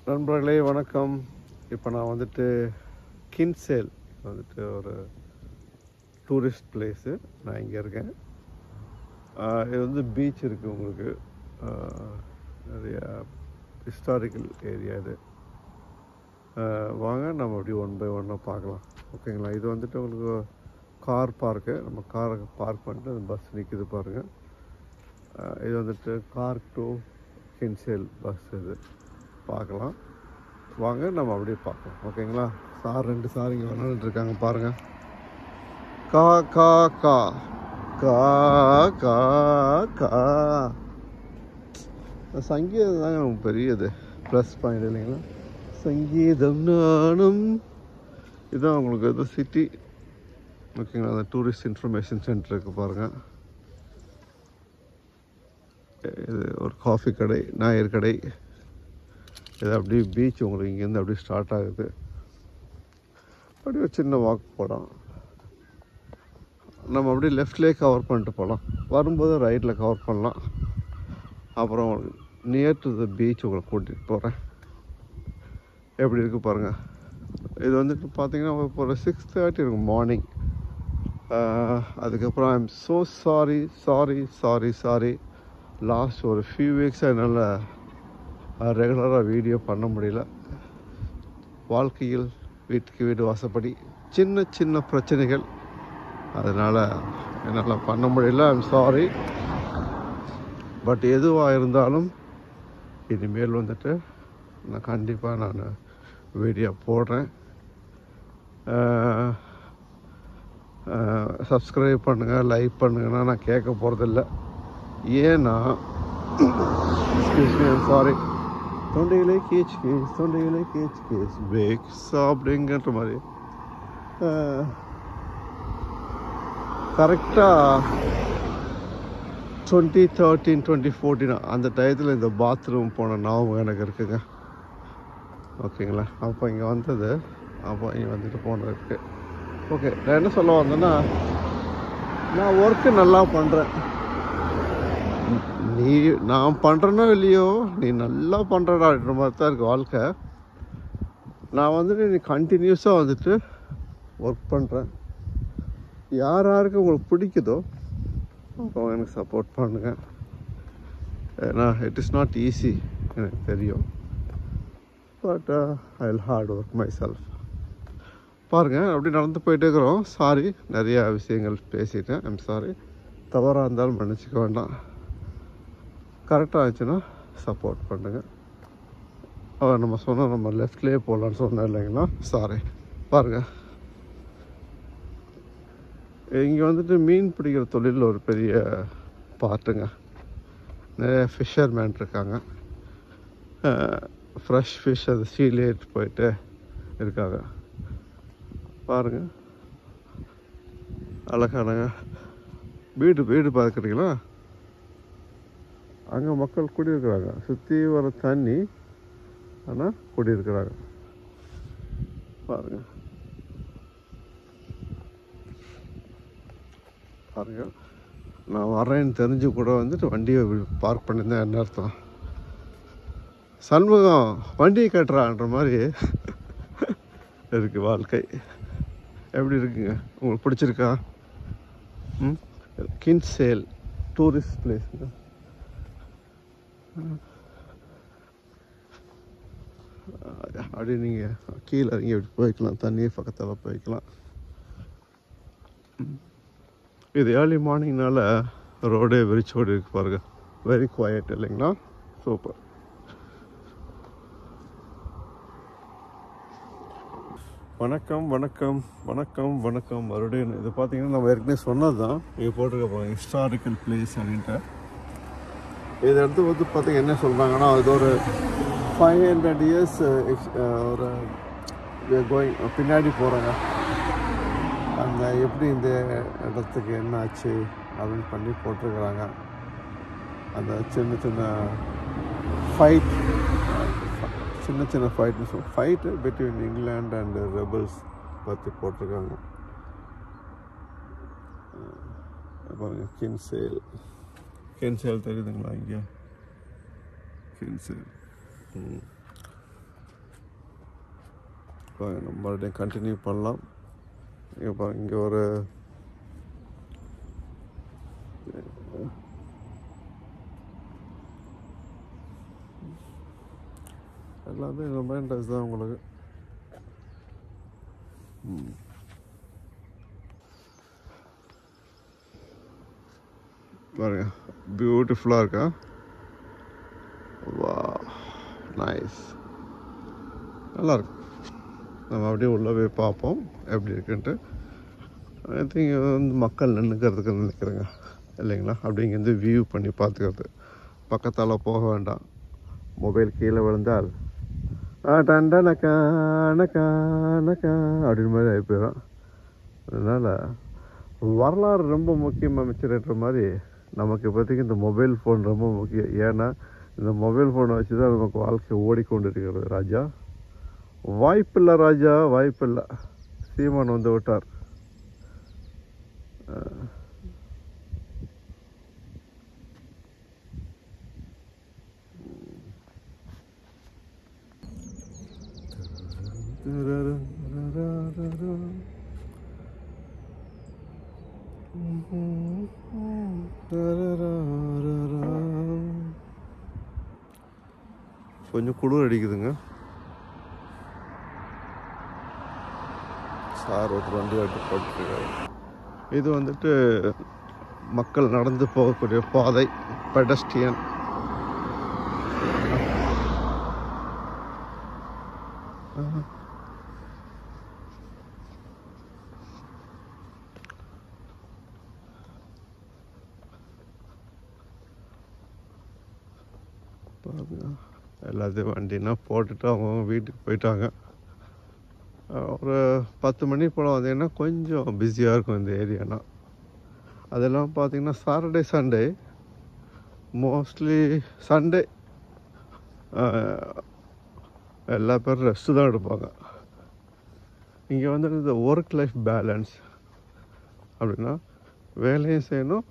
நண்பர்களே வணக்கம். இப்போ நான் வந்துட்டு கின்சேல் வந்துட்டு ஒரு டூரிஸ்ட் பிளேஸு. நான் இங்கே இருக்கேன். இது வந்து பீச் இருக்குது உங்களுக்கு. நிறைய ஹிஸ்டாரிக்கல் ஏரியா இது. வாங்க நம்ம அப்படி ஒன் பை ஒன்னாக பார்க்கலாம். ஓகேங்களா? இது வந்துட்டு உங்களுக்கு கார் பார்க்கு. நம்ம காரை பார்க் பண்ணிட்டு அந்த பஸ் நிற்கிது பாருங்கள். இது வந்துட்டு கார் டு கின்சேல் பஸ் இது பார்க்கலாம். வாங்க நம்ம அப்படியே பார்க்கலாம். ஓகேங்களா? ரெண்டு சார் இங்கே விளாண்டுட்டு இருக்காங்க பாருங்கள். கா கா கா கா கா கா சங்கீதம் தாங்க நமக்கு பெரியது ப்ளஸ் பாயிண்ட் இல்லைங்களா? சங்கீதம் நானும் இதுதான் உங்களுக்கு இது சிட்டி. ஓகேங்களா? அந்த டூரிஸ்ட் இன்ஃபர்மேஷன் சென்டர் இருக்குது பாருங்கள். இது ஒரு காஃபி கடை, நாயர் கடை. இது அப்படியே பீச் உங்களுக்கு இங்கேருந்து அப்படியே ஸ்டார்ட் ஆகுது. அப்படியே சின்ன வாக் போகலாம். நம்ம அப்படியே லெஃப்ட்லேயே கவர் பண்ணிட்டு போகலாம். வரும்போது ரைட்டில் கவர் பண்ணலாம். அப்புறம் நியர் டு த பீச் உங்களை கூட்டிகிட்டு போகிறேன். எப்படி இருக்குது பாருங்கள். இது வந்துட்டு பார்த்தீங்கன்னா இப்போ ஒரு 6:30 இருக்கும் மார்னிங். அதுக்கப்புறம் I am so sorry last ஒரு ஃபியூ வீக்ஸாக என்னால் ரெகுலராக வீடியோ பண்ண முடியல. வாழ்க்கையில் வீட்டுக்கு வீடு வாசப்படி சின்ன சின்ன பிரச்சனைகள், அதனால் என்னால் பண்ண முடியல. I'm sorry. பட் எதுவாக இருந்தாலும் இனிமேல் வந்துட்டு நான் கண்டிப்பாக வீடியோ போடுறேன். சப்ஸ்கிரைப் பண்ணுங்கள், லைக் பண்ணுங்கன்னா நான் கேட்க போகிறதில்ல. ஏன்னா ஐம் சாரி. தொண்டையிலே கேச் பேக் சாப்பிடுங்கன்ற மாதிரி கரெக்டாக 2013 2014 அந்த டயத்தில் இந்த பாத்ரூம் போன ஞாபகம் எனக்கு இருக்குங்க. ஓகேங்களா? அப்போ இங்கே வந்தது, அப்போ இங்கே வந்துட்டு போனது இருக்குது. ஓகே, நான் என்ன சொல்ல வந்தேன்னா, நான் ஒர்க்கு நல்லா பண்ணுறேன். நான் பண்ணுறேனோ இல்லையோ, நீ நல்லா பண்ணுறடா அப்படின்ற மாதிரி தான் இருக்குது வாழ்க்கை. நான் வந்துட்டு நீ கண்டினியூஸாக வந்துட்டு ஒர்க் பண்ணுறேன். யாருக்கு உங்களுக்கு பிடிக்குதோ அவங்க எனக்கு சப்போர்ட் பண்ணுங்க. ஏன்னா இட் இஸ் நாட் ஈஸி, எனக்கு தெரியும். But I will hard work my self. பாருங்கள், அப்படி நடந்து போயிட்டே இருக்கிறோம். சாரி, நிறையா விஷயங்கள் பேசிட்டேன். I'm sorry. தவறாக இருந்தாலும் மன்னிச்சிக்க வேண்டாம். கரெக்டாக ஆச்சுன்னா சப்போர்ட் பண்ணுங்கள். நம்ம சொன்னால் நம்ம லெஃப்ட்லேயே போகலான்னு சொன்னேன் இல்லைங்களா? சாரி. பாருங்கள், இங்கே வந்துட்டு மீன் பிடிக்கிற தொழில் ஒரு பெரிய பார்ட்டுங்க. நிறைய ஃபிஷர்மேன் இருக்காங்க. ஃப்ரெஷ் ஃபிஷ் அது சீலே போயிட்டு இருக்காங்க. பாருங்கள், அழகானங்க வீடு பார்க்குறீங்களா? அங்கே மக்கள் குடியிருக்கிறாங்க. சுற்றி வர தண்ணி, ஆனால் குடியிருக்கிறாங்க. பாருங்கள் நான் வரேன்னு தெரிஞ்சு கூட வந்துட்டு வண்டியை பார்க் பண்ணியிருந்தேன். என்ன அர்த்தம்? சண்முகம் வண்டியை கட்டுறான்ற மாதிரி இருக்குது வாழ்க்கை. எப்படி இருக்குங்க? உங்களுக்கு பிடிச்சிருக்கா? கின்சேல் டூரிஸ்ட் பிளேஸுங்க. அப்படி நீங்கள் கீழே இறங்கி அப்படி போய்க்கலாம். தண்ணீர் பக்கத்தில் போய்க்கலாம். இது ஏர்லி மார்னிங்னால ரோடே விரிச்சோடு இருக்கு பாருங்க. வெரி குவாய்ட் இல்லைங்களா? சூப்பர். வணக்கம் மறுபடியும் இது பார்த்தீங்கன்னா நம்ம ஏற்கனவே சொன்னது தான். இங்கே போட்டிருக்க போகிறோம் ஹிஸ்டாரிக்கல் பிளேஸ் அப்படின்ட்டு. இது இடத்து வந்து பார்த்தீங்க என்ன சொல்கிறாங்கன்னா, அது ஒரு 500 years ஒரு கோயிங் பின்னாடி போகிறாங்க. அந்த எப்படி இந்த இடத்துக்கு என்ன ஆச்சு அப்படின்னு பண்ணி போட்டிருக்கிறாங்க. அந்த சின்ன fight between England and rebels பற்றி போட்டிருக்காங்க. பாருங்கள், கின்சேல் தெரியுதுங்களா? இங்கே கின்சேல் நம்ம மறுபடியும் கண்டினியூ பண்ணலாம். இங்கே பாருங்க, இங்கே ஒரு எல்லாமே ரிமைண்டர்ஸ் தான் உங்களுக்கு. பாருங்க, பியூட்டிஃபுல்லாக இருக்கா? வா, நைஸ், நல்லாயிருக்கு. நம்ம அப்படியே உள்ளே போய் பார்ப்போம் எப்படி இருக்குன்ட்டு. ஐ திங்க் வந்து மக்கள் நின்றுக்கிறதுக்கு நினைக்கிறேங்க, இல்லைங்களா? அப்படிங்கிறது வியூ பண்ணி பார்த்துக்கிறது. பக்கத்தால் போக வேண்டாம், மொபைல் கீழே விழுந்தால் டண்டனக்கா நக்கா நக்கா அப்படின்னு மாதிரி ஆகி போயிடும். அதனால் வரலாறு ரொம்ப முக்கியம் அமைச்சர்ன்ற மாதிரி நமக்கு இப்போதைக்கு இந்த மொபைல் ஃபோன் ரொம்ப முக்கியம். ஏன்னா இந்த மொபைல் ஃபோனை வச்சு தான் நமக்கு வாழ்க்கை ஓடிக்கொண்டு இருக்கிறது. ராஜா வாய்ப்பில்லை, ராஜா வாய்ப்பில்லை. சீமான் வந்து விட்டார். கொஞ்சம் குளிர் அடிக்குதுங்க. சார் ஒருத்தர் வண்டி ஓட்டி போட்டுருக்காரு. இது வந்துட்டு மக்கள் நடந்து போகக்கூடிய பாதை, பெடஸ்ட்ரியன். எல்லாத்தையும் வண்டினா போட்டுட்டு அவங்க வீட்டுக்கு போயிட்டாங்க. ஒரு 10 மணி போல் வந்தீங்கன்னா கொஞ்சம் பிஸியாக இருக்கும் இந்த ஏரியானா. அதெல்லாம் பார்த்தீங்கன்னா சாட்டர்டே சண்டே, மோஸ்ட்லி சண்டே எல்லா பேரும் ரெஸ்ட்டு தான் எடுப்பாங்க. இங்கே வந்துட்டு இந்த ஒர்க் லைஃப் பேலன்ஸ் அப்படின்னா வேலையும் செய்யணும்,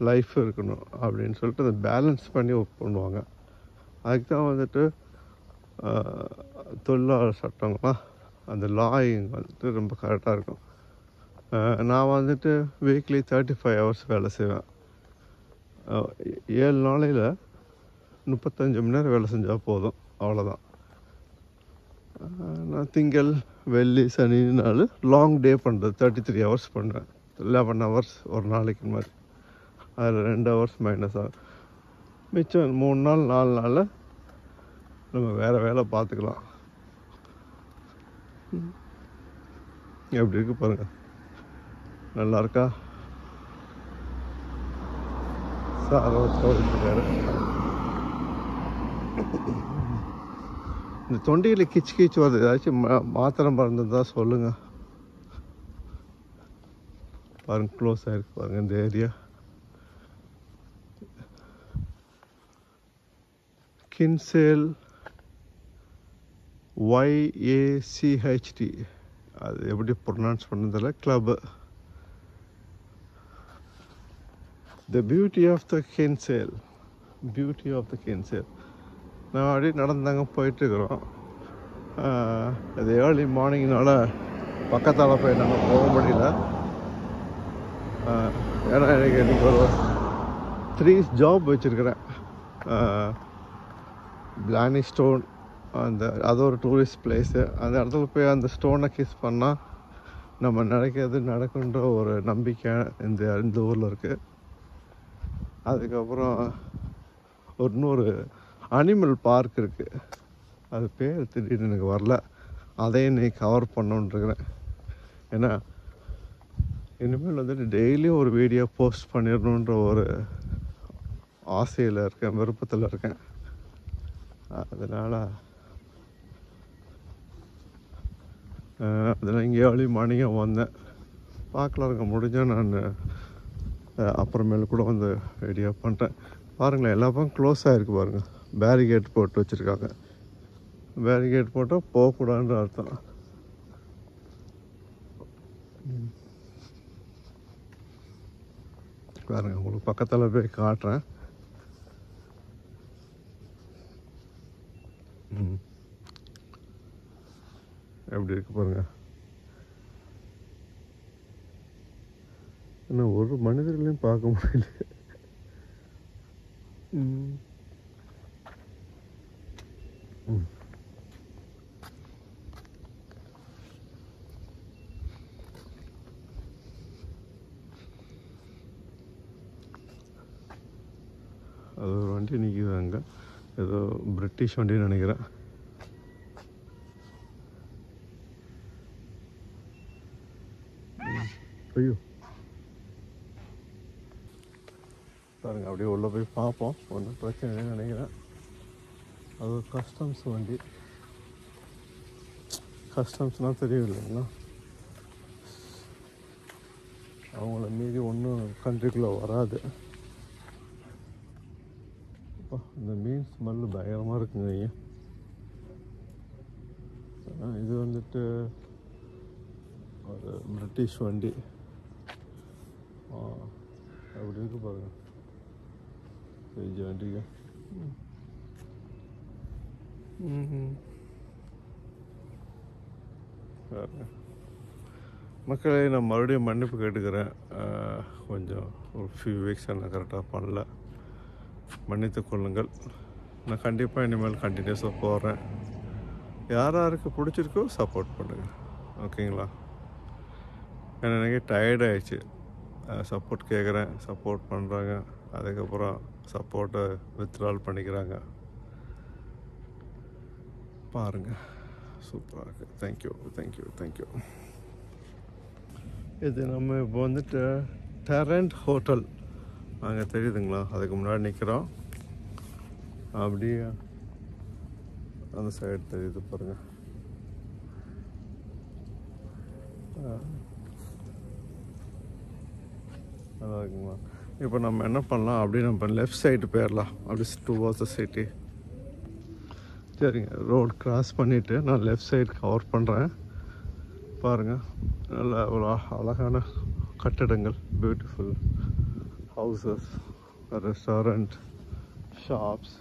லைஃப் இருக்கணும் அப்படின்னு சொல்லிட்டு அந்த பேலன்ஸ் பண்ணி ஒர்க் பண்ணுவாங்க. அதுக்கு தான் வந்துட்டு தொழிலாளர் சட்டங்கள்லாம், அந்த லாயிங் வந்துட்டு ரொம்ப கரெக்டாக இருக்கும். நான் வந்துட்டு வீக்லி 35 ஹவர்ஸ் வேலை செய்வேன். 7 நாளையில் 35 மணி நேரம் வேலை செஞ்சால் போதும், அவ்வளோதான். நான் திங்கள் வெள்ளி சனி நாள் லாங் டே பண்ணுறது, 33 ஹவர்ஸ் பண்ணுவேன். 11 ஹவர்ஸ் ஒரு நாளைக்கு மாதிரி. அதில் 2 ஹவர்ஸ் மைனஸ் ஆகும். மிச்சம் 3 நாள் 4 நாளில் நம்ம வேறு வேலை பார்த்துக்கலாம். எப்படி இருக்கு பாருங்கள், நல்லா இருக்கா? சார் இருக்காரு. இந்த தொண்டையில் கிச்சு கிச்சு வருது, ஏதாச்சும் மாத்திரை மருந்து தான் சொல்லுங்கள். பாருங்க, க்ளோஸ் ஆகிருக்கு பாருங்கள் இந்த ஏரியா. கின்சேல் YACHT, அது எப்படி ப்ரொனவுன்ஸ் பண்ணதில்ல, கிளப்பு. The beauty of the Kinsale, beauty of the Kinsale. நான் அப்படியே நடந்தாங்க போயிட்டுருக்குறோம். அது ஏர்லி மார்னிங்னால பக்கத்தால் போய் நாங்கள் போக முடியல. ஏன்னா எனக்கு இன்றைக்கி ஒரு 3 ஜாப் வச்சுருக்கிறேன். பிளானி ஸ்டோன், அது ஒரு டூரிஸ்ட் பிளேஸு. அந்த இடத்துல போய் அந்த ஸ்டோனை கிஸ் பண்ணால் நம்ம நினைக்கிறது நடக்குன்ற ஒரு நம்பிக்கை இந்த ஊரில் இருக்குது. அதுக்கப்புறம் இன்னொரு அனிமல் பார்க் இருக்குது, அது பேர் திடீர்னு எனக்கு வரல. அதையும் நீ கவர் பண்ணணுன்ட்ருக்கிறேன். ஏன்னா இனிமேல் வந்துட்டு டெய்லியும் ஒரு வீடியோ போஸ்ட் பண்ணிடணுன்ற ஒரு ஆசையில் இருக்கேன், விருப்பத்தில் இருக்கேன். அதனால் இங்கே ஏர்லி மார்னிங்காக வந்தேன். பார்க்கலாம் இருக்க முடிஞ்சால் நான் அப்புறமேல கூட வந்து வீடியோ பண்ணுறேன். பாருங்களேன், எல்லா பக்கம் க்ளோஸ் ஆகிருக்கு பாருங்கள். பேரிகேட் போட்டு வச்சுருக்காங்க. பேரிகேட் போட்டால் போகக்கூடாதுன்ற அர்த்தம். பாருங்கள், உங்களுக்கு பக்கத்தில் போய் காட்டுறேன். எப்படி இருக்கு பாருங்க. இன்னும் ஒரு மனிதர்களையும் பார்க்க முடியல. அது ஒரு வண்டி நிற்கிது அங்கே, ஏதோ பிரிட்டிஷ் வண்டின்னு நினைக்கிறேன். ஐயோ பாருங்க, அப்படியே உள்ளே போய் பார்ப்போம். ஒன்றும் பிரச்சனை இல்லைன்னு நினைக்கிறேன். அது ஒரு கஸ்டம்ஸ் வண்டி. கஸ்டம்ஸ்னால் தெரியும் இல்லைங்களா, அவங்கள மீறி ஒன்றும் கண்ட்ரிக்குள்ளே வராது. இந்த மீன் ஸ்மெல்லு பயங்கரமாக இருக்குங்க ஐயா. இது வந்துட்டு ஒரு பிரிட்டிஷ் வண்டி. அப்படி இருக்கு பாருங்க செஞ்ச வண்டிங்க. மக்களே, நான் மறுபடியும் மன்னிப்பு கேட்டுக்கிறேன். கொஞ்சம் ஒரு ஃபியூ வீக்ஸ் நான் கரெக்டாக பண்ணல, மன்னித்து கொள்ளுங்கள். நான் கண்டிப்பாக இனிமேல் கண்டினியூஸாக போகிறேன். யார் யாருக்கு பிடிச்சிருக்கோ சப்போர்ட் பண்ணுங்கள், ஓகேங்களா? ஏன்னா எனக்கு டயர்ட் ஆகிடுச்சு. சப்போர்ட் கேட்குறேன், சப்போர்ட் பண்ணுறாங்க, அதுக்கப்புறம் சப்போர்ட்டை வித்ட்ரால் பண்ணிக்கிறாங்க. பாருங்கள், சூப்பராக இருக்குது. Thank you thank you thank you. இது நம்ம இப்போ வந்துட்டு டெரண்ட் ஹோட்டல் அங்கே தெரியுதுங்களா, அதுக்கு முன்னாடி நிற்கிறோம். அப்படியே அந்த சைடு தெரியுது பாருங்கள். நல்லா இருக்குங்களா? இப்போ நம்ம என்ன பண்ணலாம், அப்படி நம்ம லெஃப்ட் சைடு போயிடலாம், அப்படி டுவர்ட்ஸ் த சிட்டி. சரிங்க, ரோடு கிராஸ் பண்ணிவிட்டு நான் லெஃப்ட் சைடு கவர் பண்ணுறேன். பாருங்கள், நல்ல ஒரு அழகான கட்டடங்கள், பியூட்டிஃபுல் ஹவுசஸ், ரெஸ்டாரண்ட், ஷாப்ஸ்.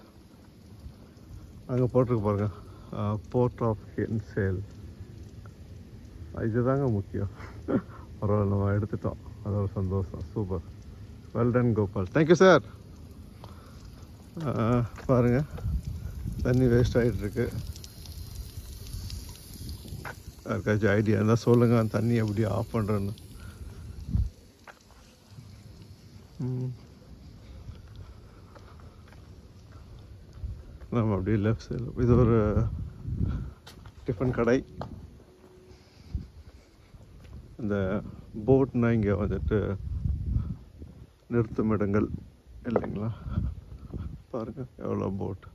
அங்கே போட்டிருக்கு பாருங்கள், போர்ட் ஆஃப் கின்சேல். இதுதாங்க முக்கியம். பரவாயில்ல, நம்ம எடுத்துட்டோம், அது ஒரு சந்தோஷம். Super, well done Gopal, thank you sir. பாருங்கள், தண்ணி வேஸ்ட் ஆகிட்டுருக்கு. யாருக்காச்சும் ஐடியா இருந்தால் சொல்லுங்கள், அந்த தண்ணி எப்படி ஆஃப் பண்ணுறேன்னு. நம்ம அப்படியே லெஃப்ட் சைடு, இது ஒரு டிஃபன் கடை. இந்த போட்னா இங்கே வந்துட்டு நிறுத்தும் இடங்கள் இல்லைங்களா? பாருங்கள் எவ்வளோ போட்.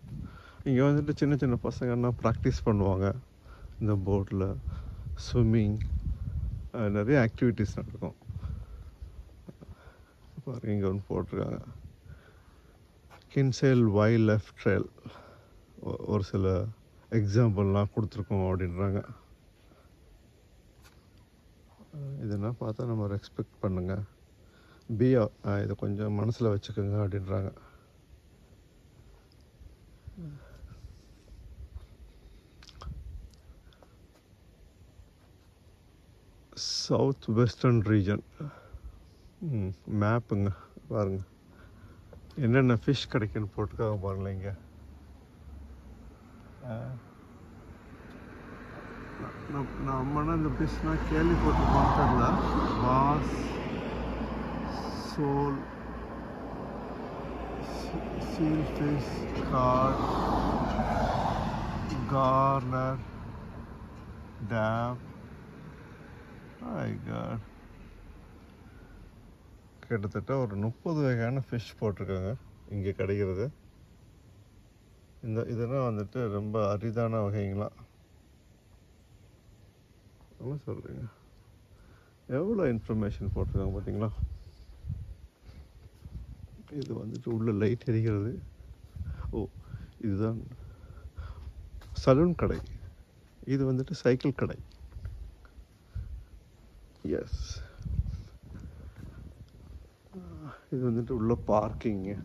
இங்கே வந்துட்டு சின்ன சின்ன பசங்கன்னா ப்ராக்டிஸ் பண்ணுவாங்க இந்த போட்டில். ஸ்விம்மிங், நிறைய ஆக்டிவிட்டீஸ் நடக்கும். பாருங்கள், இங்கே ஒன்று போட்டிருக்காங்க, கின்சேல் வைல்ட் லைஃப் ட்ரெயில். ஒரு சில எக்ஸாம்பிள்லாம் கொடுத்துருக்கோம் அப்படின்றாங்க. இதெல்லாம் பார்த்தா நம்ம ரெஸ்பெக்ட் பண்ணுங்க, பியா இதை கொஞ்சம் மனசில் வச்சுக்கோங்க அப்படின்றாங்க. சவுத் வெஸ்டர்ன் ரீஜன் மேப்புங்க. பாருங்கள் என்னென்ன ஃபிஷ் கிடைக்குன்னு போட்டுக்காக பாருங்களேன். இங்கே நம்மனா இந்த ஃபிஷ்னால் கேள்விப்பட்டிருக்கோம் தெரியல. பாஸ், சோல், சீல் ஃபிஷ், கார்ட், கார்னர், டேப். கிட்டத்தட்ட ஒரு 30 வகையான ஃபிஷ் போட்டிருக்காங்க இங்கே கிடைக்கிறது. இதெல்லாம் வந்துட்டு ரொம்ப அரிதான வகைங்களா. என்ன சொல்கிறீங்க, எவ்வளோ இன்ஃபர்மேஷன் போட்டிருக்காங்க பார்த்தீங்களா? இது வந்துட்டு உள்ள லைட் எரிகிறது. ஓ, இதுதான் சலூன் கடை. இது வந்துட்டு சைக்கிள் கடை. எஸ், இது வந்துட்டு உள்ள பார்க்கிங்கு.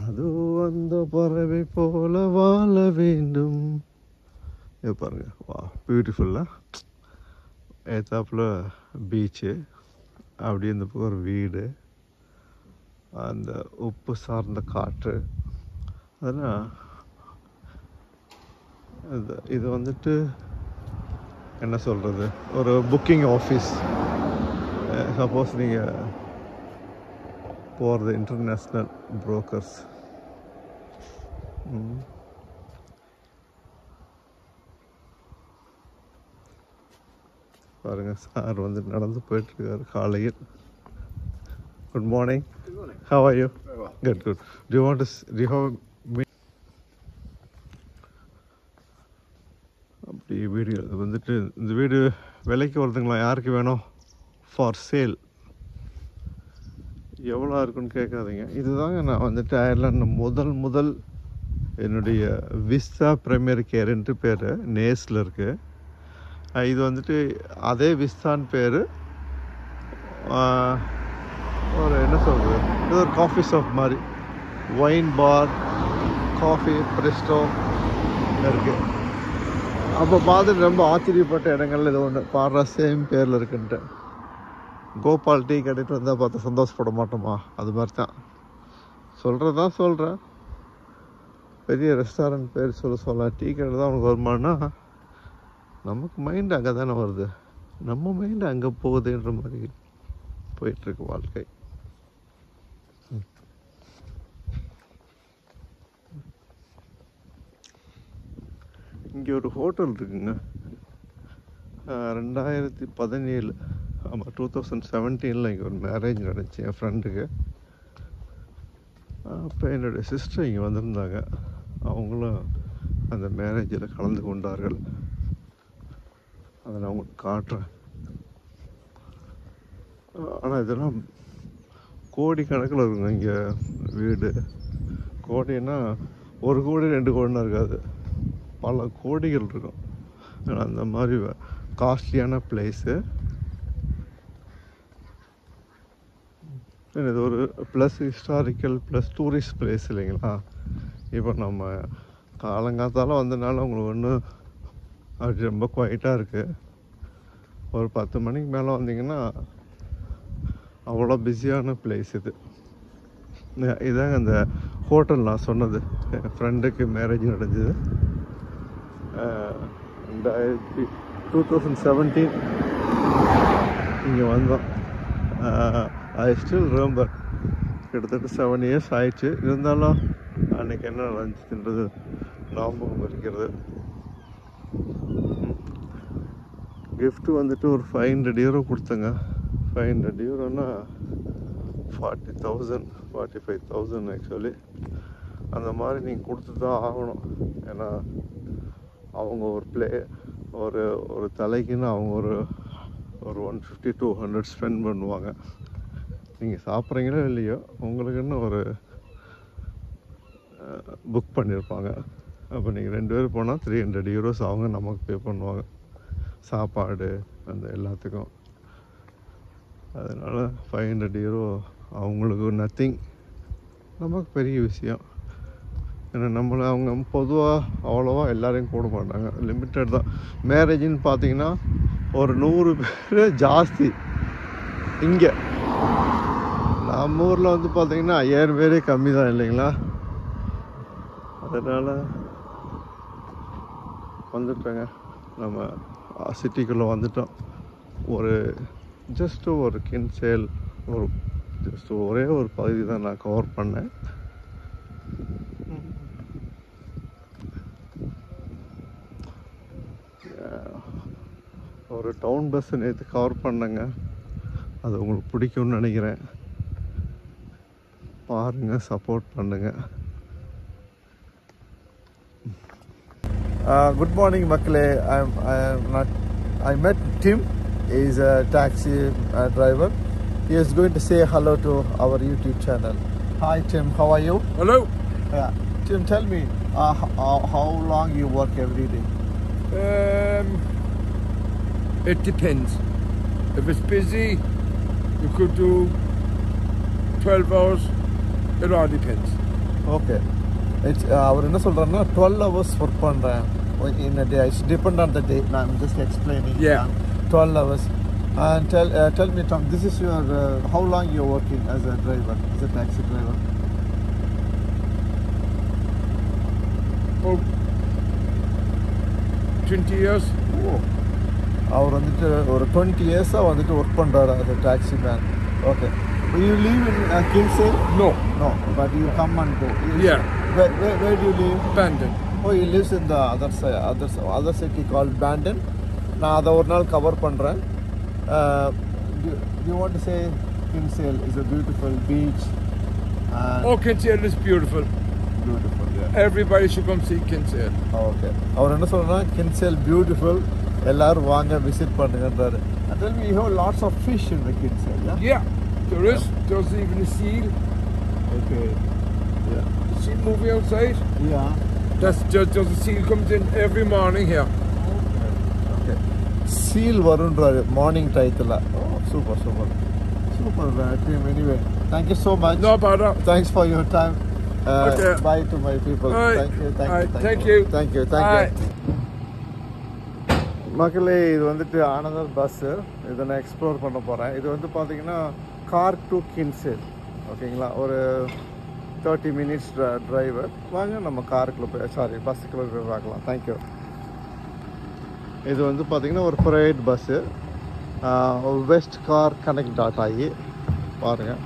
அது பறந்த பறவை போல வாழ வேண்டும். இது பாருங்க, வா பியூட்டிஃபுல்லாக ஏத்தாப்புல பீச்சு, அப்படியே இந்த பக்கம் ஒரு வீடு, அந்த உப்பு சார்ந்த காற்று. அதெல்லாம் இது வந்துட்டு என்ன சொல்கிறது, ஒரு புக்கிங் ஆஃபீஸ். சப்போஸ் நீங்கள் போகிறது இன்டர்நேஷ்னல் புரோக்கர்ஸ். பாருங்கள், சார் வந்து நடந்து போயிட்டுருக்காரு காலையில். Good morning. How are you? Very well. Good, good. Do you have அப்படி வீடியோ வந்துட்டு இந்த வீடு விலைக்கு வருதுங்களா? யாருக்கு வேணும்? For sale. எவ்வளோ இருக்குன்னு கேட்காதீங்க. இதுதாங்க நான் வந்துட்டு அயர்லாண்டில் முதல் என்னுடைய விஸ்டா பிரைமரி கேர்ன்ட்டு பேர் நேஸில் இருக்குது. இது வந்துட்டு அதே விஸ்தான் பேர். ஒரு என்ன சொல்கிறது, இது ஒரு காஃபி ஷாப் மாதிரி, ஒயின் பார், காஃபி பிரெஸ்டோ இருக்குது. அப்போ பார்த்துட்டு ரொம்ப ஆச்சரியப்பட்ட இடங்கள்ல இது ஒன்று பாடுற சேம் பேரில் இருக்குன்ட்டு. கோபால் டீ கட்டிட்டு வந்தால் பார்த்து சந்தோஷப்பட மாட்டோமா? அது மாதிரி தான் சொல்கிறேன். பெரிய ரெஸ்டாரண்ட் பேர் சொல்லலாம், டீ கடை தான் அவனுக்கு வருமானா, நமக்கு மைண்டு அங்கே தானே வருது, நம்ம மைண்டு அங்கே போகுதுன்ற மாதிரி போயிட்டுருக்கு வாழ்க்கை. இங்கே ஒரு ஹோட்டல் இருக்குங்க. 2017, ஆமாம் 2017 இங்கே ஒரு மேரேஜ் நடந்துச்சு என் ஃப்ரெண்டுக்கு. அப்போ என்னுடைய சிஸ்டர் இங்கே வந்திருந்தாங்க. அவங்களும் அந்த மேரேஜில் கலந்து கொண்டார்கள். அதை நான் உங்களுக்கு காட்டுறேன். ஆனால் இதெல்லாம் கோடி கணக்கில் இருக்குங்க இங்கே வீடு. கோடின்னா 1 கோடி 2 கோடினா இருக்காது, பல கோடிகள் இருக்கும். அந்த மாதிரி காஸ்ட்லியான பிளேஸு. இது ஒரு plus historical plus tourist place இல்லைங்களா? இப்போ நம்ம காலங்காத்தால் வந்தனால உங்களுக்கு ஒன்றும் அது ரொம்ப குவைட்டாக இருக்குது. ஒரு 10 மணிக்கு மேலே வந்தீங்கன்னா அவ்வளோ பிஸியான பிளேஸ் இது. இதாங்க அந்த ஹோட்டல் நான் சொன்னது. என் ஃப்ரெண்டுக்கு மேரேஜ் நடந்தது 2017 இங்கே வந்தோம். I still remember. கிட்டத்தட்ட 7 years ஆயிடுச்சு. இருந்தாலும் அன்றைக்கி என்ன நடந்துச்சுன்றது ஞாபகம் இருக்கிறது. கிஃப்ட்டு வந்துட்டு ஒரு 500 euro கொடுத்தங்க. 500 euroனா 40,000 45,000 ஆக்சுவலி. அந்த மாதிரி நீங்கள் கொடுத்து தான் ஆகணும். ஏன்னா அவங்க ஒரு தலைக்குன்னு அவங்க ஒரு 150-200 ஸ்பெண்ட் பண்ணுவாங்க. நீங்கள் சாப்பிட்றீங்களோ இல்லையோ உங்களுக்குன்னு ஒரு புக் பண்ணியிருப்பாங்க. அப்போ நீங்கள் 2 பேர் போனால் 300 euros அவங்க நமக்கு பே பண்ணுவாங்க, சாப்பாடு அந்த எல்லாத்துக்கும். அதனால் 500 euro அவங்களுக்கு நத்திங், நமக்கு பெரிய விஷயம். ஏன்னா அவங்க பொதுவாக அவ்வளோவா எல்லோரையும் கூட மாட்டாங்க, லிமிட்டட் தான். மேரேஜின்னு பார்த்தீங்கன்னா ஒரு 100 பேர் ஜாஸ்தி. இங்கே நம்ம ஊரில் வந்து பார்த்தீங்கன்னா 5000 பேரே கம்மி தான் இல்லைங்களா? அதனால் வந்துட்டோங்க, நம்ம சிட்டிக்குள்ளே வந்துட்டோம். ஜஸ்ட்டு ஒரு கின்சேல் ஒரே ஒரு பகுதி தான் நான் கவர் பண்ணேன். ஒரு டவுன் பஸ் நேற்று கவர் பண்ணேங்க. அது உங்களுக்கு பிடிக்கும்னு நினைக்கிறேன். பாருங்கள், சப்போர்ட் பண்ணுங்கள். Good morning, மக்களே. I met Tim. He is a taxi driver. He is going to say hello to our YouTube channel. Hi, Tim. How are you? Hello. Tim, tell me how long you work every day. It depends. If it's busy, you could do 12 hours. It all depends. Okay. It's அவர் என்ன சொல்கிறாருன்னா 12 hours work பண்ணுறேன் in a day. It's depend on the day. I'm just explaining. Yeah. 12 hours. And tell me, Tom, this is your, how long you're working as a driver, as a taxi driver? Oh, 20 years. Oh. அவர் வந்துட்டு ஒரு 20 years-ஆக வந்துட்டு work பண்ணுறாரு as a taxi man. Okay. You live in Kinsale? No. No, but you come and go. Yeah. Where do you live? Bandon. Oh, he lives in the other city called Bandon. நான் அதை ஒரு நாள் cover பண்ணுறேன். Do you want to say Kinsale is a beautiful beach? Oh, Kinsale is beautiful. Beautiful, yeah. Everybody should come see Kinsale. Okay. அவர் என்ன சொல்றா Kinsale beautiful. எல்லாரும் வாங்க visit பண்ணுங்கன்றாரு. And tell me, you have lots of fish in the Kinsale, yeah? Yeah, there is. There's even a seal. Okay. Yeah. See the movie outside? Yeah. There's a seal comes in every morning here. Okay. Seal வருன்றாரு morning டைத்துல. Oh, super. Super, team. Anyway, thank you so much. No bother. Thanks for your time. Okay. Bye to my people. Bye. Thank you. மக்களே, இது வந்துட்டு another bus. இதை நான் explore பண்ண போகிறேன். இது வந்து பார்த்தீங்கன்னா கார் டு கின்சேல். ஓகேங்களா, ஒரு 30 minutes டிரைவர். வாங்க நம்ம காருக்குள்ளே போய் பஸ்ஸுக்குள்ளே போய் பார்க்கலாம். தேங்க்யூ. இது வந்து பார்த்தீங்கன்னா ஒரு private bus. West car connect .ie பாருங்கள்.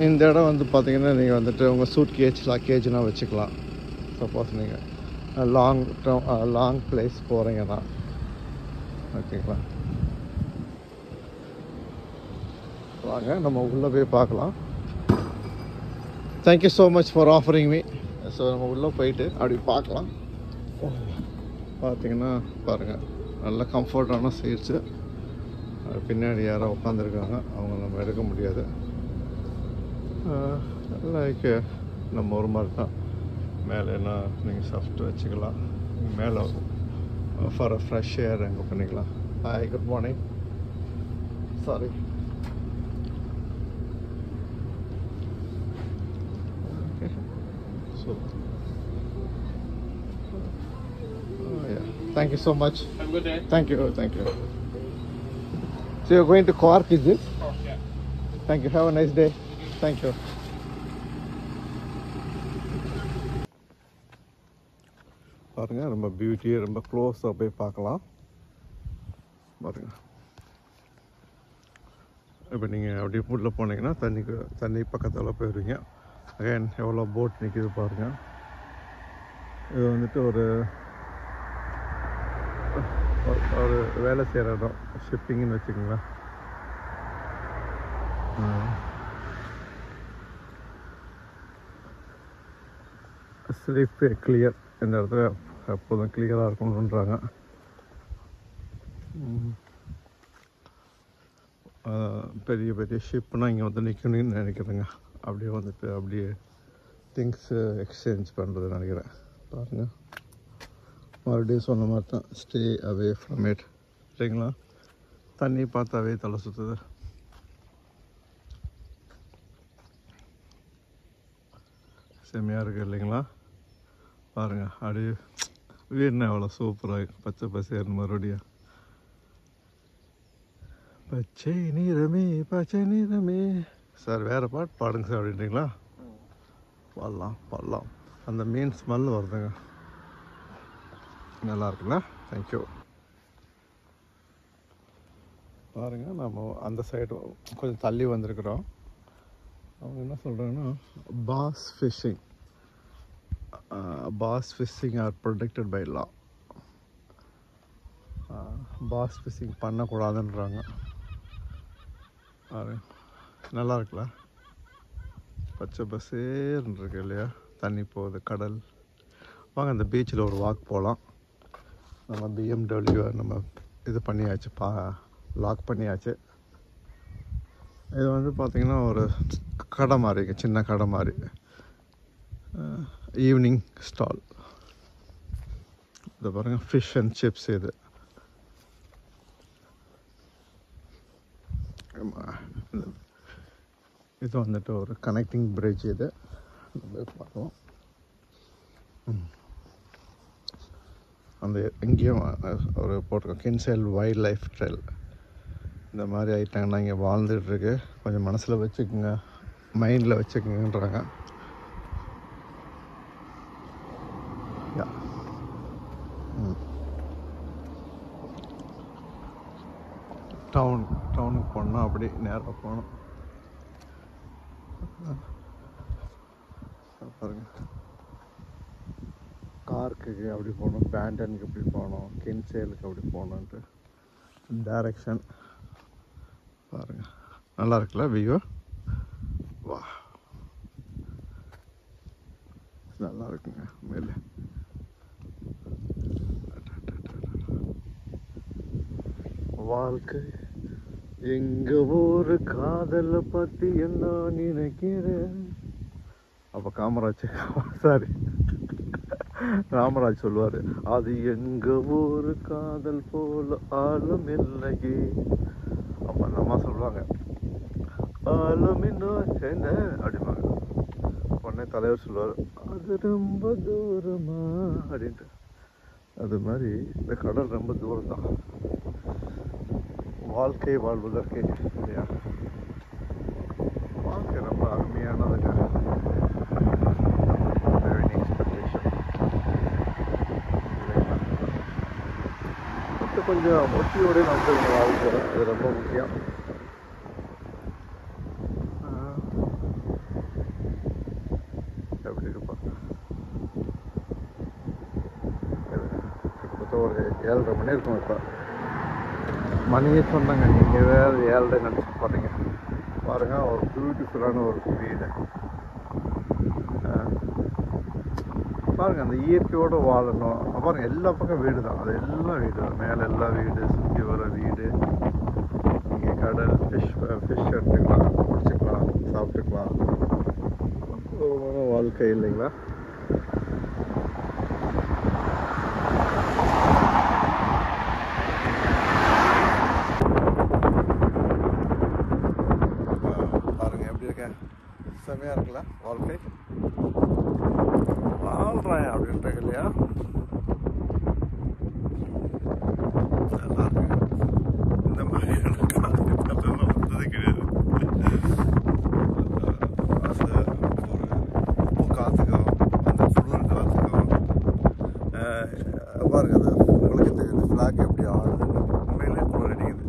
இந்த இடம் வந்து பார்த்தீங்கன்னா நீங்கள் வந்துட்டு உங்கள் சூட் லக்கேஜ்லாம் வச்சுக்கலாம். சப்போஸ் நீங்கள் லாங் பிளேஸ் போகிறீங்கன்னா. ஓகேங்களா, வாங்க நம்ம உள்ளே போய் பார்க்கலாம். Thank you so much for offering me. So நம்ம உள்ளே போயிட்டு அப்படி பார்க்கலாம். பார்த்தீங்கன்னா பாருங்கள், நல்ல கம்ஃபர்டான சீட்ஸு. பின்னாடி யாரோ உட்காந்துருக்காங்க, அவங்க நம்ம எடுக்க முடியாது. லைக் நம்ம ஒரு மாதிரி தான். மேலே என்ன நீங்கள் சாஃப்ட் வச்சுக்கலாம். மேலே ஃபார் அ ஃப்ரெஷ் ஏர் அங்கே பண்ணிக்கலாம். Hi, good morning. Sorry. So thank you so much. Have a good day. Thank you. So you're going to Cork, is it? Oh, yeah. Thank you. Have a nice day. Thank you. பாருங்க, ரொம்ப பியூட்டியை ரொம்ப க்ளோஸாக போய் பார்க்கலாம். பாருங்க, இப்போ நீங்கள் அப்படியே உள்ளே போனீங்கன்னா தண்ணி பக்கத்தில் போயிடுவீங்க. அகைன் எவ்வளோ போட் நிற்கிது பாருங்கள். இது வந்துட்டு ஒரு வேலை செய்கிற இடம், ஷிப்பிங்னு வச்சுக்கோங்களேன். Sleep clear. இந்த இடத்துல எப்போதும் கிளியராக இருக்கணுன்றாங்க. பெரிய பெரிய ஷிப்னால் இங்கே வந்து நிற்கணும்னு நினைக்கிறேங்க. அப்படியே திங்ஸு எக்ஸ்சேஞ்ச் பண்ணுறது நினைக்கிறேன். பாருங்கள், மறுபடியும் சொன்ன மாதிரி தான், ஸ்டே அவே ஃப்ரம் இட். சரிங்களா, தண்ணி பார்த்தாவே தலை சுற்றுது. செம்மையாக இருக்குது இல்லைங்களா? பாருங்கள், அப்படியே வீடுனா எவ்வளோ சூப்பராக பச்சை பசேர்னு மறுபடியும். பச்சை நிறமே சார், வேறு பாட்டு பாடுங்க சார் அப்படின்றீங்களா? பாடலாம். அந்த மீன் ஸ்மெல் வருதுங்க, நல்லா இருக்குல்ல? தேங்க்யூ. பாருங்கள், நம்ம அந்த சைடு கொஞ்சம் தள்ளி வந்திருக்கிறோம். அவங்க என்ன சொல்கிறாங்கன்னா, bass fishing are protected by law. Bass fishing பண்ணக்கூடாதுன்றாங்க. நல்லா இருக்குல்ல? பச்சை பசேர்னு இருக்கு இல்லையா? தண்ணி போகுது, கடல். வாங்க அந்த பீச்சில் ஒரு வாக் போகலாம். நம்ம BMW நம்ம இது பண்ணியாச்சு, லாக் பண்ணியாச்சு. இது வந்து பார்த்திங்கன்னா ஒரு கடை மாதிரி, சின்ன கடை மாதிரி, ஈவினிங் ஸ்டால். இது பாருங்கள், ஃபிஷ் அண்ட் சிப்ஸ். இது வந்துட்டு ஒரு கனெக்டிங் பிரிட்ஜ். இது பார்க்கலாம். அந்த எங்கேயும் ஒரு போட்டிருக்கோம் கின்சேல் வைல்ட் லைஃப் ட்ரெயில். இந்த மாதிரி ஆகிட்டாங்கன்னா இங்கே வாழ்ந்துட்டுருக்கு. கொஞ்சம் மனசில் வச்சுக்கோங்க, மைண்டில் வச்சுக்கோங்கன்றாங்க. டவுனுக்கு போனோம், அப்படி நேராக போகணும். பாருங்க, கார்க்கு அப்படி போகணும், பேண்டனுக்கு அப்படி போகணும், கின்சேலுக்கு அப்படி போகணுன்ட்டு டைரக்ஷன் பாருங்க. நல்லா இருக்குல்ல வியூ? வா, நல்லா இருக்குங்க. மேலே வாழ்க்கை எங்க ஊரு காதலை பத்தி என்ன நினைக்கிறேன். அப்போ ராமராஜ் சொல்லுவார், அது எங்க ஊரு காதல் போல ஆழம் இல்லையே. அப்போ அந்த அம்மா சொல்லுவாங்க, ஆழம் என்ன அப்படிம்பாங்க. உடனே தலைவர் சொல்லுவார், அது ரொம்ப தூரமா அப்படின்ட்டு. அது மாதிரி இந்த கடல் ரொம்ப தூரம் தான் வாழ்க்கை வாழ்வதற்கு, இல்லையா? வாழ்க்கை ரொம்ப அருமையானதுங்க. கொஞ்சம் ஒட்டியோட வந்து வாழ்க்கை, அது ரொம்ப முக்கியம். எப்படி இருப்பா, கிட்டத்தட்ட ஒரு 7:30 மணி இருக்கும். இப்போ மணியே சொன்னாங்க, நீங்கள் வேறு 7:30 நினச்சி பாருங்க. பாருங்கள், ஒரு பியூட்டிஃபுல்லான ஒரு வீடு பாருங்கள். அந்த இயற்கையோடு வாழணும். பாருங்கள், எல்லா பக்கம் வீடு தான், அது எல்லாம் வீடு தான். மேலே எல்லாம் வீடு, சுற்றி வர வீடு. இங்கே கடல், ஃபிஷ் எடுத்துக்கலாம், குடிச்சிக்கலாம், சாப்பிட்டுக்கலாம். வாழ்க்கை இல்லைங்களா? செமையாக இருக்குல்ல வாழ்க்கை? வாழ்றேன் அப்படின்ட்டு இல்லையா? நல்லா இருக்கு. இந்த மாதிரியான காலத்தில் வந்தது கிடையாது. அது ஒரு உப்பு காற்றுக்கும் அந்த குளிர் காற்றுக்கும் பாருங்க, அது உங்களுக்கு தெரியுது ஃப்ளாக் எப்படி ஆடுது. உண்மையிலே குளிர் அடிக்குது.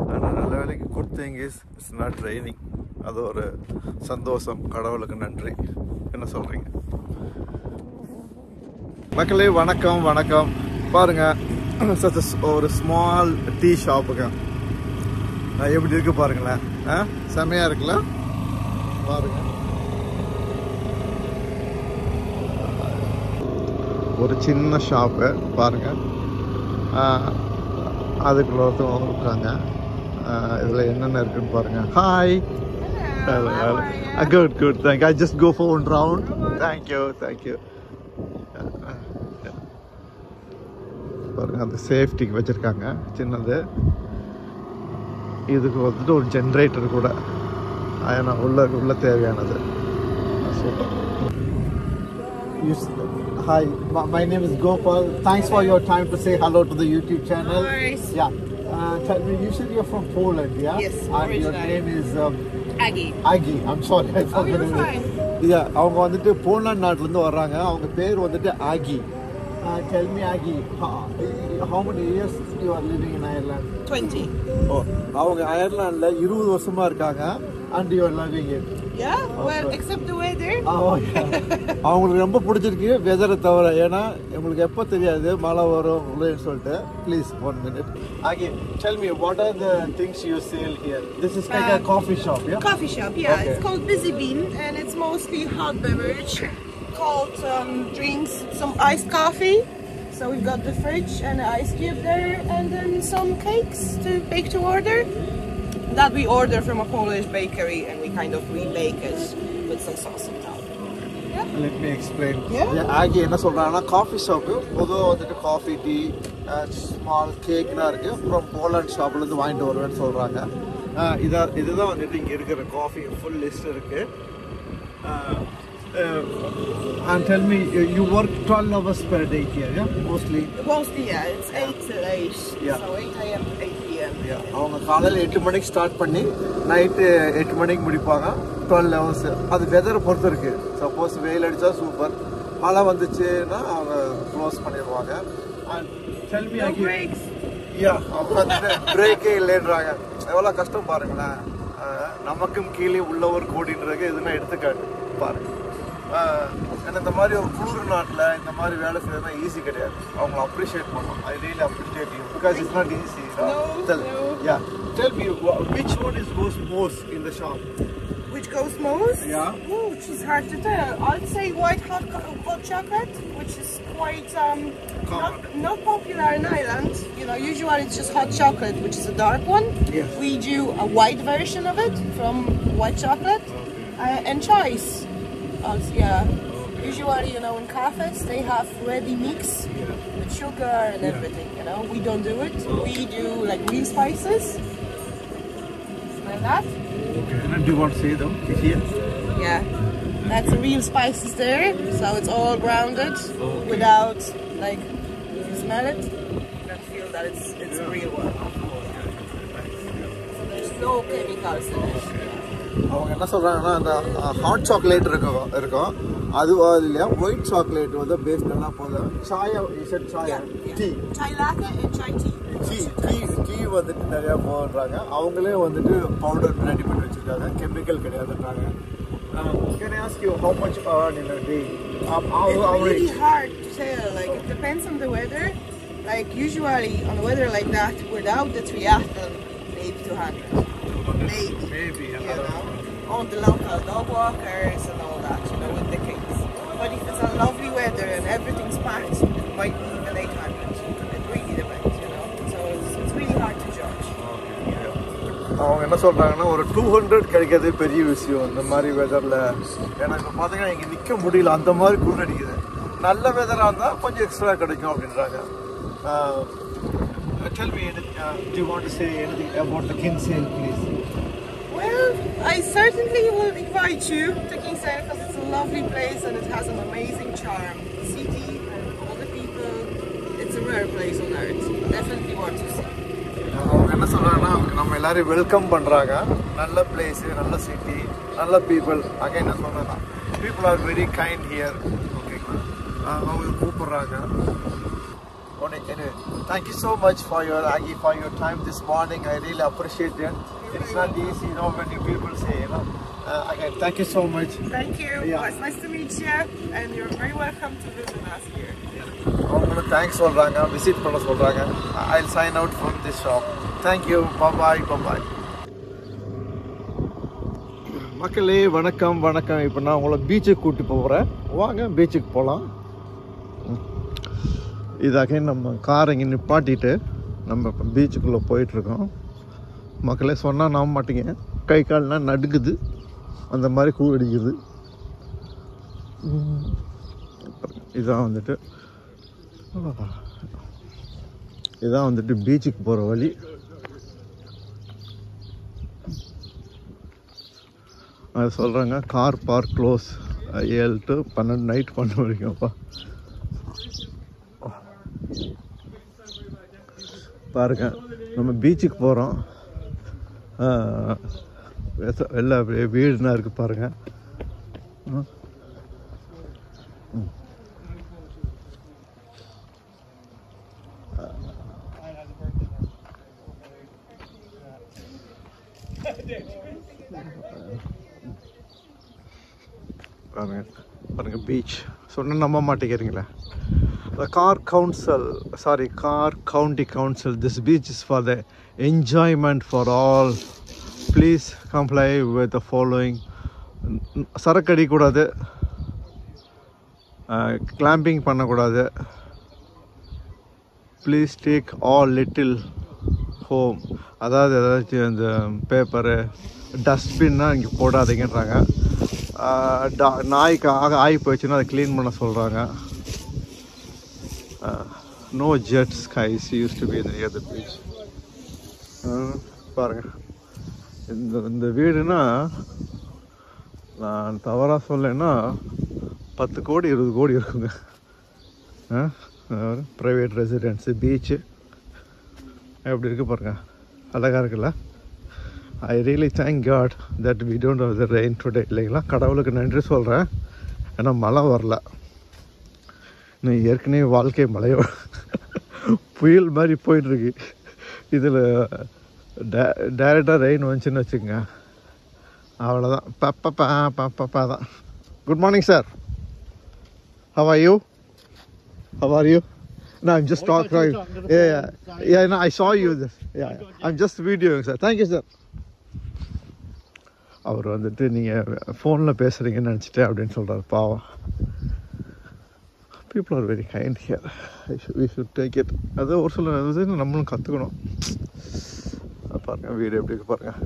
ஆனால் நல்ல வேலைக்கு good thing it's not raining. அது ஒரு சந்தோஷம். கடவுளுக்கு நன்றி. என்ன சொல்கிறீங்க மக்களே? வணக்கம் வணக்கம். பாருங்கள், ஒரு ஸ்மால் டீ ஷாப்புங்க எப்படி இருக்கு பாருங்களேன். செமையாக இருக்குல்ல? பாருங்க, ஒரு சின்ன ஷாப்பு பாருங்கள். அதுக்குள்ள ஒருத்தவங்க இருக்காங்க. இதில் என்னென்ன இருக்குன்னு பாருங்கள். Hi. Hello. Good. Thank you. I just go for one round. Thank you. பாருங்க, அந்த சேஃப்டிக்கு வச்சிருக்காங்க சின்னது. இதுக்கு வந்துட்டு ஒரு ஜென்ரேட்டர் கூட, ஏன்னா உள்ள தேவையானது. Super. Hi, my name is Gopal. Thanks for your time to say hello to the YouTube channel. No worries. Yeah. Tell me, you said you're from Poland, yeah? Yes, and your name is Aggie. I'm sorry, I forgot. You're fine. Yeah, அவங்க வந்துட்டு Poland நாட்டுல இருந்து வர்றாங்க. அவங்க பேர் வந்துட்டு ஆகி. Tell me, Aggie, how many years you are living in Ireland? 20. Oh, அவங்க அயர்லாந்துல 20 வருஷமா இருக்காங்க. And you are loving it. Yeah, well, except the weather. அவங்களுக்கு ரொம்ப பிடிச்சிருக்கு வெதரை தவிர. ஏன்னா உங்களுக்கு எப்போ தெரியாது மழை வரும் உள்ளேன்னு சொல்லிட்டு. Please, 1 minute. Aggie, tell me, what are the things you sell here? This is like a coffee shop, yeah? Coffee shop, yeah. Okay. It's called Busy Bean, and it's mostly hot beverage. Called drinks, some iced coffee. So we've got the fridge and the ice cube there, and then some cakes to bake to order. that we order from a Polish bakery and we kind of rebake it with some sauce on top. Let me explain. Yeah. Aggie என்ன சொல்றாங்கன்னா coffee shop பொதுவாக வந்துட்டு coffee tea small கேக்லாம் இருக்கு அப்புறம் Poland ஷாப்ல இருந்து வாங்கிட்டு வருவேன்னு சொல்றாங்க. இதுதான் வந்துட்டு இங்க இருக்கிற காஃபி ஃபுல் லிஸ்ட் இருக்கு. And tell me, you work 12 hours per day here, yeah? Mostly? Mostly, yeah. It's 8 till 8. Yeah. So 8 a.m. to 8 p.m. Yeah. அவங்க காலையில் 8 மணிக்கு ஸ்டார்ட் பண்ணி நைட்டு 8 மணிக்கு முடிப்பாங்க. 12 hours. அது வெதரை பொறுத்து இருக்கு. சப்போஸ் வெயில் அடிச்சா சூப்பர், மழை வந்துச்சுன்னா அவங்க க்ளோஸ் பண்ணிடுவாங்க. And tell me No again. breaks. Yeah, அவங்க பிரேக்கே இல்லைன்றாங்க. எவ்வளோ கஷ்டம் பாருங்களேன். நமக்கும் கீழே உள்ளவர் கோடின்றது எதுனா எடுத்துக்காட்டு பாருங்க. இந்த மாதிரி ஒரு குளிர் நாட்டில் இந்த மாதிரி வேலை செய்யறதுனா ஈஸி கிடையாது. அவங்கள அப்ரிஷியேட் பண்ணணும். I really appreciate you because it's not easy. Tell me which one is goes most in the shop? Which goes most? Yeah. Ooh, which is hard to tell. I'd say white hot chocolate, which is quite not popular in Ireland. You know, usually it's just hot chocolate, which is a dark one. Yes. We do a white version of it from white chocolate and choice. Yeah. Usually, you know, in cafes they have ready mix with sugar and everything. You know, we don't do it. We do like real spices. Like that. Okay. And do you want to say them here? Yeah, that's the real spices there. So it's all grounded without, like, if you smell it, you can feel that it's a real one. So there's no chemicals in it. அவங்க என்ன சொல்றாங்கன்னா அந்த hot chocolate இருக்கும் அது இல்லையா white chocolate வந்து paste என்ன போதும் சாயா சாயா tea Chai latte and chai tea. Tea வந்துட்டு நிறையா போடுறாங்க. அவங்களே வந்துட்டு பவுடர் ரெடி பண்ணி வச்சிருக்காங்க. Chemical கிடையாதுன்றாங்க. Can I ask you how much earn in a day? It's really hard to tell. Like, it depends on the weather. Like, usually on a weather like that, without the triathlon, maybe 200. Maybe, you know, on the local dog walkers and all that, you know, with the kids. But if it's a lovely weather and everything's packed, it might be even 800. It really depends, you know. So it's really hard to judge. அவங்க என்ன சொல்றாங்கன்னா ஒரு 200 கிடைக்கிறது பெரிய விஷயம் இந்த மாதிரி வெதர்ல. ஏன்னா இப்போ பார்த்தீங்கன்னா இங்கே நிற்க முடியல, அந்த மாதிரி குளிர் அடிக்குது. நல்ல வெதராக இருந்தால் கொஞ்சம் எக்ஸ்ட்ரா கிடைக்கும் அப்படின்றாங்க. Tell me, do you want to say anything about the Kinsale, please? Well, I certainly will invite you to Kinsale because it's a lovely place and it has an amazing charm. The city and all the people, it's a rare place on earth. Definitely want to see. அவங்க என்ன சொல்றாங்கன்னா நம்ம எல்லாரையும் welcome பண்றாங்க. நல்ல place, நல்ல city, நல்ல people. அங்கே என்ன சொல்றேன்னா people are very kind here. ஓகேங்களா, அவங்க கூப்பிடுறாங்க. Anyway, thank you so much for your Aggie for your time this morning. I really appreciate it. It's not easy, you know, when you people say, you know. Again, thank you so much. Thank you. Yeah. Well, it's nice to meet you, and you're very welcome to visit us here. அவங்களுக்கு thanks சொல்கிறாங்க, visit பண்ண சொல்கிறாங்க. I'll sign out from this shop. Thank you. Bye-bye. Bye-bye. மக்களே வணக்கம். இப்போ நான் உங்களை பீச்சுக்கு கூட்டி போகிறேன். வாங்க பீச்சுக்கு போகலாம். இதாக நம்ம காரை இங்கே நிப்பாட்டிட்டு நம்ம இப்போ பீச்சுக்குள்ளே போயிட்டுருக்கோம். மக்களே சொன்னால் நம்ப மாட்டீங்க, கை கால்லாம் நடுக்குது, அந்த மாதிரி கூழ் அடிக்குது. இதான் வந்துட்டு பீச்சுக்கு போகிற வழி. அது சொல்கிறாங்க car park close 7 to 12 night 12 வரைக்கும்ப்பா. பாருங்க நம்ம பீச்சுக்கு போகிறோம். எல்லா வீடுனா இருக்குது பாருங்க. பாருங்க பீச் சொன்ன நம்ப மாட்டேங்கிறீங்களா. The Car County Council, this beach is for the enjoyment for all. Please comply with the following. சரக்கு அடிக்கூடாது, கிளாம்பிங் பண்ணக்கூடாது. Please take all little home. அதாவது ஏதாச்சும் இந்த பேப்பரு டஸ்ட்பின்னா இங்கே போடாதீங்கன்றாங்க. நாய்க்கு ஆகி போயிடுச்சுன்னா அதை க்ளீன் பண்ண சொல்கிறாங்க. No jet skies used to be near the beach. பாருங்கள், இந்த வீடுனா நான் தவறாக சொல்லேன்னா 10 கோடி 20 கோடி இருக்குங்க. ப்ரைவேட் ரெசிடென்ஸு, பீச்சு எப்படி இருக்கு பாருங்க, அழகாக இருக்குல்ல. I really thank God that we don't have the rain today. இல்லைங்களா, கடவுளுக்கு நன்றி சொல்கிறேன். ஏன்னா மழை வரல. இன்னும் ஏற்கனவே வாழ்க்கை மழையோ புயல் மாதிரி போயிட்டுருக்கு. இதில் டைரெக்டாக ரெயின் வந்துச்சுன்னு வச்சுக்கோங்க, அவ்வளோதான். பப்பா தான். Good morning sir. How are you? How are you? No, I'm just talking. Yeah. No, I saw you. Yeah. I'm just videoing, sir. Thank you, sir. அவர் வந்துட்டு நீங்கள் ஃபோனில் பேசுகிறீங்கன்னு நினச்சிட்டேன் அப்படின்னு சொல்கிறார். பாவம். People are very kind here. We should take it. அது ஒரு சில இது நம்மளும் கற்றுக்கணும். பாருங்கள் வீடு எப்படி இருக்கு பாருங்கள்,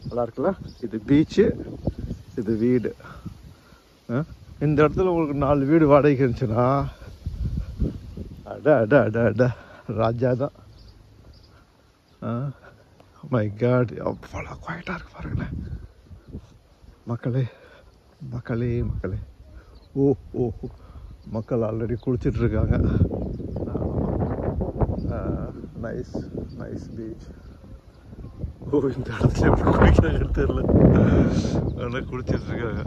நல்லா இருக்குல்ல. இது பீச்சு, இது வீடு. இந்த இடத்துல உங்களுக்கு 4 வீடு வாடகைக்கு இருந்துச்சுன்னா அட ராஜா தான். மை காட், அவ்வளோ குவாய்ட்டாக இருக்கு பாருங்களேன். மக்களே ஓ மக்கள் ஆல்ரெடி குளிச்சிட்ருக்காங்க. Nice beach. இந்த இடத்துல எப்படி குளிக்கிறாங்கன்னு தெரியல, ஆனால் குளிச்சிட்ருக்காங்க.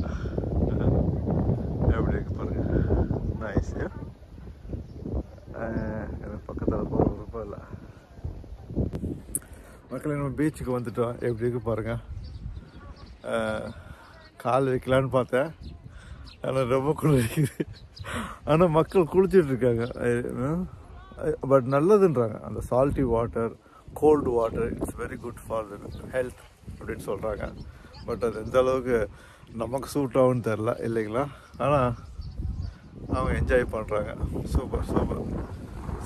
எப்படி இருக்கு பாருங்க, நைஸ். எனக்கு பக்கத்தில் போகிற விருப்பம் இல்லை. மக்களே, நம்ம பீச்சுக்கு வந்துட்டோம். எப்படி இருக்கு பாருங்க. கால் வைக்கலான்னு பார்த்தேன், ஆனால் ரொம்ப குளிர்க்குது. ஆனால் மக்கள் குளிச்சுட்டு இருக்காங்க. பட் நல்லதுன்றாங்க, அந்த salty water, cold water, it's very good for health அப்படின்னு சொல்கிறாங்க. பட் அது எந்த அளவுக்கு நமக்கு சூட் ஆகும்னு தெரில, இல்லைங்களா. ஆனால் அவங்க என்ஜாய் பண்ணுறாங்க. சூப்பர்.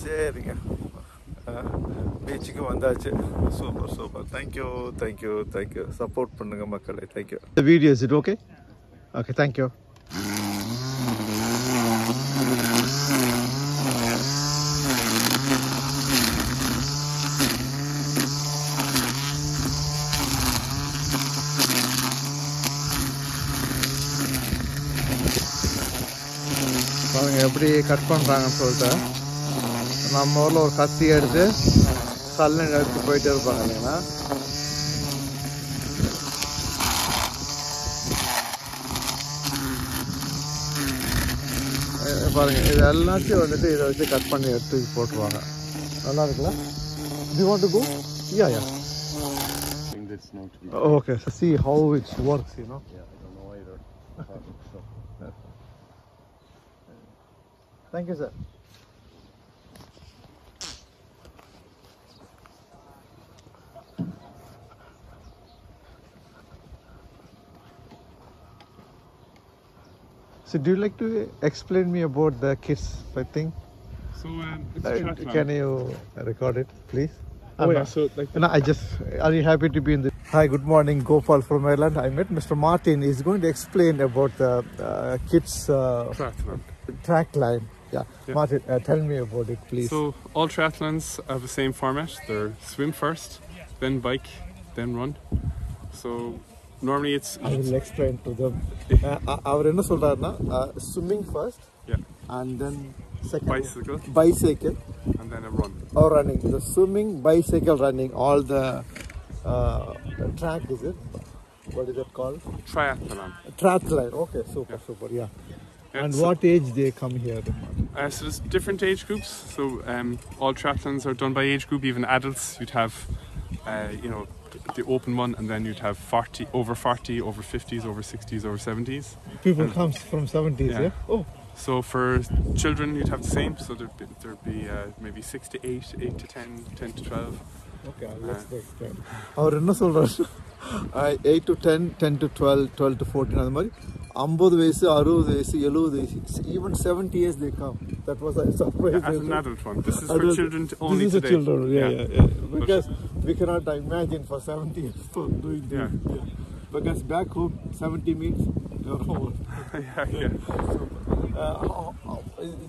சரிங்க, பீச்சுக்கு வந்தாச்சு. சூப்பர். தேங்க்யூ. சப்போர்ட் பண்ணுங்கள் மக்களே. Thank you. The video, is it okay? Okay, thank you. பாருங்க எப்படி கட் பண்ணுறாங்கன்னு சொல்லிட்டு. நம்ம ஊரில் ஒரு கத்தி எடுத்து கல்லுங்க எடுத்து போயிட்டே இருப்பாங்க இல்லைங்களா. பாருங்க, இது எல்லாத்தையும் வந்துட்டு இதை வச்சு கட் பண்ணி எடுத்து போட்டுருவாங்க. நல்லா இருக்குல்ல. Do you want to go? Yeah. Okay, so see how it works, you know. Yeah, I don't know either. Thank you, sir. So do you like to explain me about the kids thing? So it's a triathlon. Can you record it, please? Oh yeah, so like No, are you happy to be in the... Hi, good morning, Gopal from Ireland. I met Mr. Martin. He's going to explain about the kids triathlon. track line. Yeah. Martin, tell me about it, please. So all triathlons have the same format. They're swim first, then bike, then run. So normally it's... I will explain to them. அவர் என்ன சொல்றாருன்னா swimming first, and then second bicycle, and then a run. Or running. The swimming, bicycle, running, all the track, is it? What is it called? Triathlon. Okay, super. Yeah. And what age they come here? So there's different age groups. So all triathlons are done by age group. Even adults, you'd have, the open one, and then you'd have 40, over 50s, over 60s, over 70s. People comes from 70s, yeah? Oh. So for children, you'd have the same. So there'd be maybe 6 to 8, 8 to 10, 10 to 12. Okay, let's explain. அவர் என்ன சொல்றாரு? 8 to 10, 10 to 12, 12 to 14, அந்த மாதிரி 50 வயசு 60 வயசு 70 வயசு, even 70 years they come. That was a surprise. As an adult one. This is for children only today. This is for children, yeah. Because we cannot imagine for 70 years old doing this. Yeah. Because back home, 70 means you're old.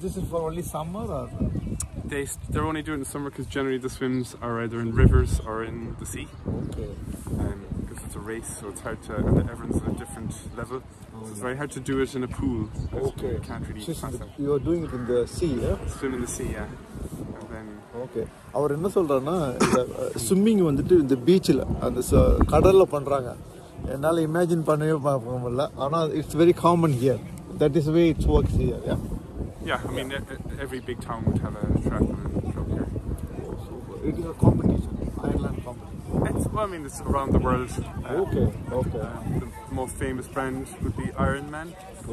This is for only summer or? They're only doing it in summer because generally the swims are either in rivers or in the sea. Okay. Because it's a race, so it's hard to, and everyone's at a different level. So it's very hard to do it in a pool. Okay. You can't really pass out. You are doing it in the sea, yeah? Swim in the sea, yeah. And then okay அவர் என்ன சொல்கிறாருன்னா இந்த swimming வந்துட்டு இந்த பீச்சில் அந்த கடலில் பண்ணுறாங்க என்னால் இமேஜின் பண்ணவே பார்க்க முடியல ஆனால் it's very common hear that is way it's works here yeah yeah, I mean every big town would have a triathlon club here. It is a competition, Ireland competition. Well, I mean it's around the world. Okay. The most famous brand would be Ironman.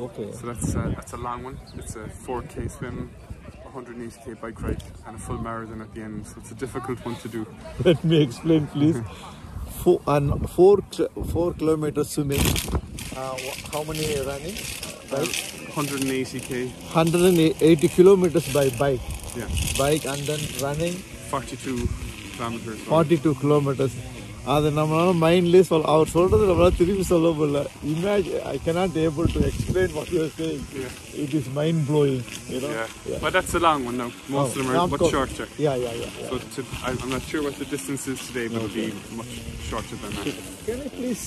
Okay. So that's a long one. It's a 4K swim, 180k bike ride, and a full marathon at the end. So it's a difficult one to do. Let me explain, please. 4 kilometers swimming. How many running? 180k. 180 kilometers by bike. Yeah. Bike and then running. 42 kilometers. 42 kilometers. அது நம்மளால மைண்ட்லேயே அவர் சொல்கிறது நம்மளால திரும்பி சொல்ல முடியல imagine I cannot able to explain what you are saying. It is mind blowing, you know. Yeah. But that's a long one now. Most of them are much shorter. Yeah. So I'm not sure what the distance is today, but it'll be much shorter than that. Can I please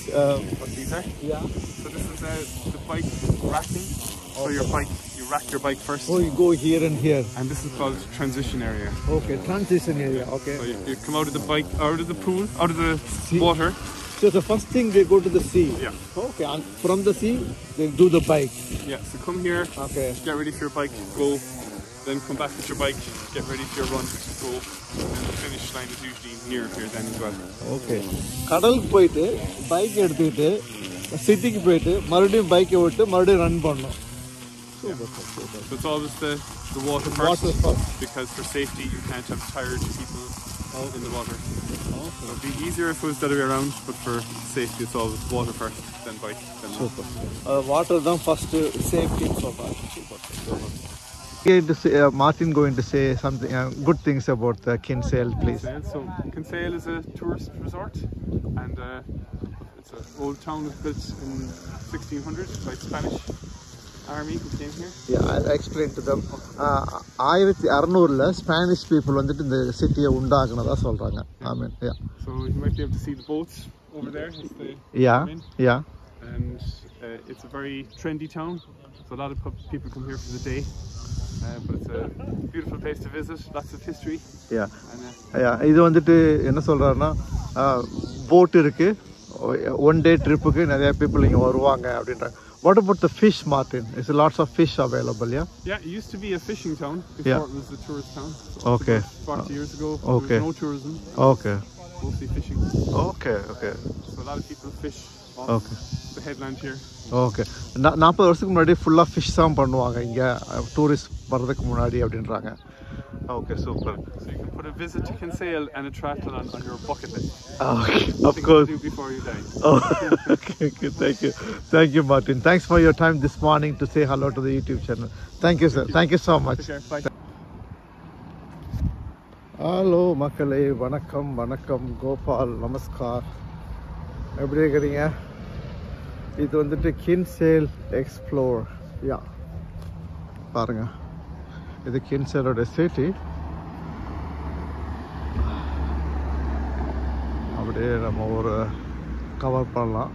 What these are? yeah. So this is the bike racking. So you rack your bike first. Oh, you go here and here. And this is called transition area. Okay, transition area. Okay. So you come out of the bike, out of the pool, out of the water. So the first thing they go to the sea. Yeah. Okay, and from the sea they do the bike. Yeah. So come here. Okay. Get ready for your bike. Go. Then come back with your bike. Get ready for your run. Go. And the finish line is usually near here then as well. Okay. கடலுக்கு போயிட்டு bike எடுத்துக்கிட்டு சிட்டிக்கு போயிட்டு மறுபடியும் பைக்கை விட்டு மறுபடியும் run பண்ணணும். So it's always the water first. Because for safety you can't have tired people in the water. So it'd be easier if it was the other way around, but for safety it's always water first, then bike, then Super. Water தான் first safety சொல்றாங்க. Super. Martin going to say something good things about the Kinsale, please. So Kinsale is a tourist resort, and it's an old town that was built in 1600 by Spanish army who came here. Yeah, I'll explain to them. 1600ல Spanish people வந்துட்டு இந்த சிட்டியை உண்டாக்குனதா சொல்றாங்க. I mean, yeah. So you might be able to see the boats over there. Yeah. And it's a very trendy town. So a lot of people come here for the day. But it's a beautiful place to visit. Lots of history. Yeah. இது வந்துட்டு என்ன சொல்றாருன்னா boat இருக்கு. One day tripக்கு நிறைய people இங்க வருவாங்க அப்படின்றாங்க. What about the fish, Martin? Is there lots of fish available, yeah? Yeah, it used to be a fishing town before it was a tourist town. So Okay. 40 years ago, Okay. there was no tourism. Okay. Mostly fishing. Okay. So a lot of people fish off the headland here. Okay. 40 வருஷத்துக்கு முன்னாடி ஃபுல்லாக fish தான் பண்ணுவாங்க இங்கே tourist வர்றதுக்கு முன்னாடி அப்படின்றாங்க. Okay, super. So you can put a visit to Kinsale and a triathlon on your bucket list. Okay, of course. Do before you die. Oh, okay, thank you, Martin. Thanks for your time this morning to say hello to the YouTube channel. Thank you, sir. Thank you so much. Take care. Bye. Hello மக்களே, வணக்கம் கோபால், நமஸ்கார். எப்படி இருக்கிறீங்க? இது வந்துட்டு கின்சேல் explore. யா, பாருங்க, இது கின்சேலோட city. அப்படியே நம்ம ஒரு கவர் பண்ணலாம்.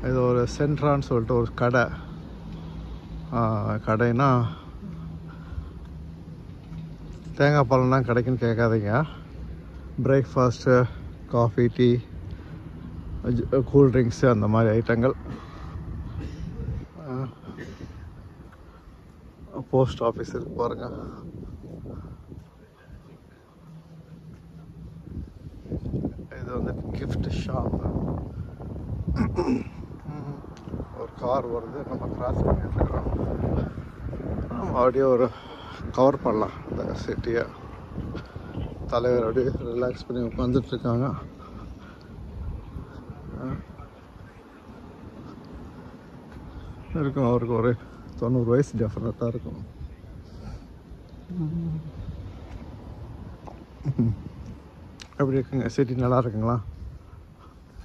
இது ஒரு சென்ட்ரான்னு சொல்லிட்டு ஒரு கடைனா தேங்காய் பாலெலாம் கிடைக்குன்னு கேட்காதீங்க. Breakfast, coffee, tea, cool drinks அந்த மாதிரி ஐட்டங்கள். போஸ்ட் ஆஃபீஸ் இருக்கு பாருங்க. இது வந்து கிஃப்ட் ஷாப். ஒரு கார் வருது, நம்ம கிராஸ் பண்ணிட்டுருக்கோம். அப்படியே ஒரு கவர் பண்ணலாம் இந்த சிட்டியை. தலைவர் அப்படியே ரிலாக்ஸ் பண்ணி உட்காந்துட்ருக்காங்க. இருக்கும், அவருக்கு ஒரு 90 வயசு டெஃபினட்டாக இருக்கும். எப்படி இருக்குங்க சிட்டி? நல்லா இருக்குங்களா?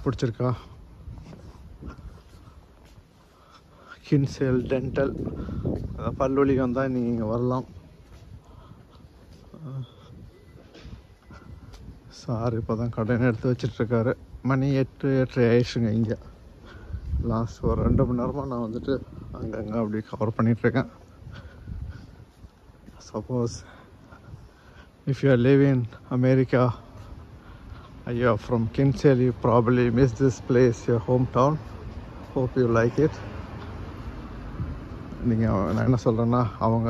பிடிச்சிருக்கா? கின்சேல் டென்டல் பல்வலி வந்தால் நீங்கள் இங்கே வரலாம். சார் இப்போ தான் கடையை எடுத்து வச்சிட்ருக்காரு. மணி 8:30 ஆயிடுச்சுங்க. இங்கே லாஸ்ட் ஒரு 2 மணி நேரமாக நான் வந்துட்டு அங்கங்கே அப்படி கவர் பண்ணிகிட்ருக்கேன். Suppose if you are living in America, you are from Kinsale, you probably miss this place, your hometown. Hope you like it. நீங்கள் நான் என்ன சொல்கிறேன்னா, அவங்க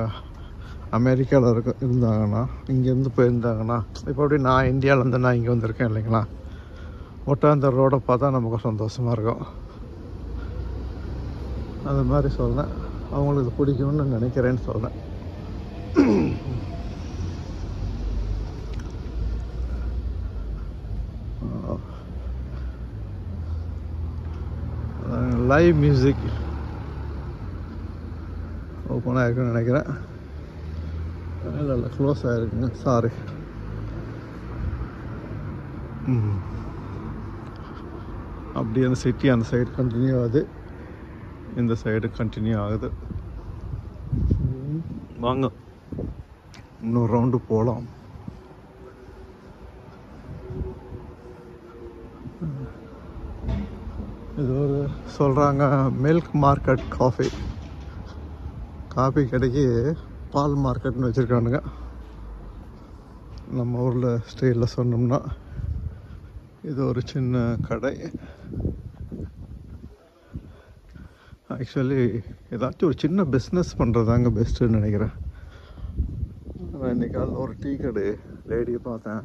அமெரிக்காவில் இருந்தாங்கன்னா, இங்கேருந்து போயிருந்தாங்கன்னா, இப்போ அப்படி நான் இந்தியாவிலேருந்து நான் இங்கே வந்திருக்கேன் இல்லைங்களா, ஒட்டாந்த ரோடை பார்த்தா நமக்கு சந்தோஷமாக இருக்கும். அது மாதிரி சொல்கிறேன். அவங்களுக்கு பிடிக்கும்னு நினைக்கிறேன்னு சொல்கிறேன். லைவ் மியூசிக் ஓப்பன் ஆகிருக்குன்னு நினைக்கிறேன். இல்லை க்ளோஸ் ஆகிருக்குங்க, சாரி. அப்படியே அந்த சிட்டி அந்த சைடு கண்டினியூ ஆகுது, இந்த சைடு கண்டினியூ ஆகுது. வாங்க இன்னொரு ரவுண்டு போகலாம். இது ஒரு சொல்கிறாங்க மில்க் மார்க்கெட் காஃபி கடைக்கு பால் மார்க்கெட்னு வச்சுருக்கானுங்க. நம்ம ஊரில் ஸ்டைலில் சொன்னோம்னா இது ஒரு சின்ன கடை. ஆக்சுவலி ஏதாச்சும் ஒரு சின்ன பிஸ்னஸ் பண்ணுறதாங்க பெஸ்ட்டுன்னு நினைக்கிறேன். நான் இன்றைக்கி ஒரு டீ கடை லேடியை பார்த்தேன்.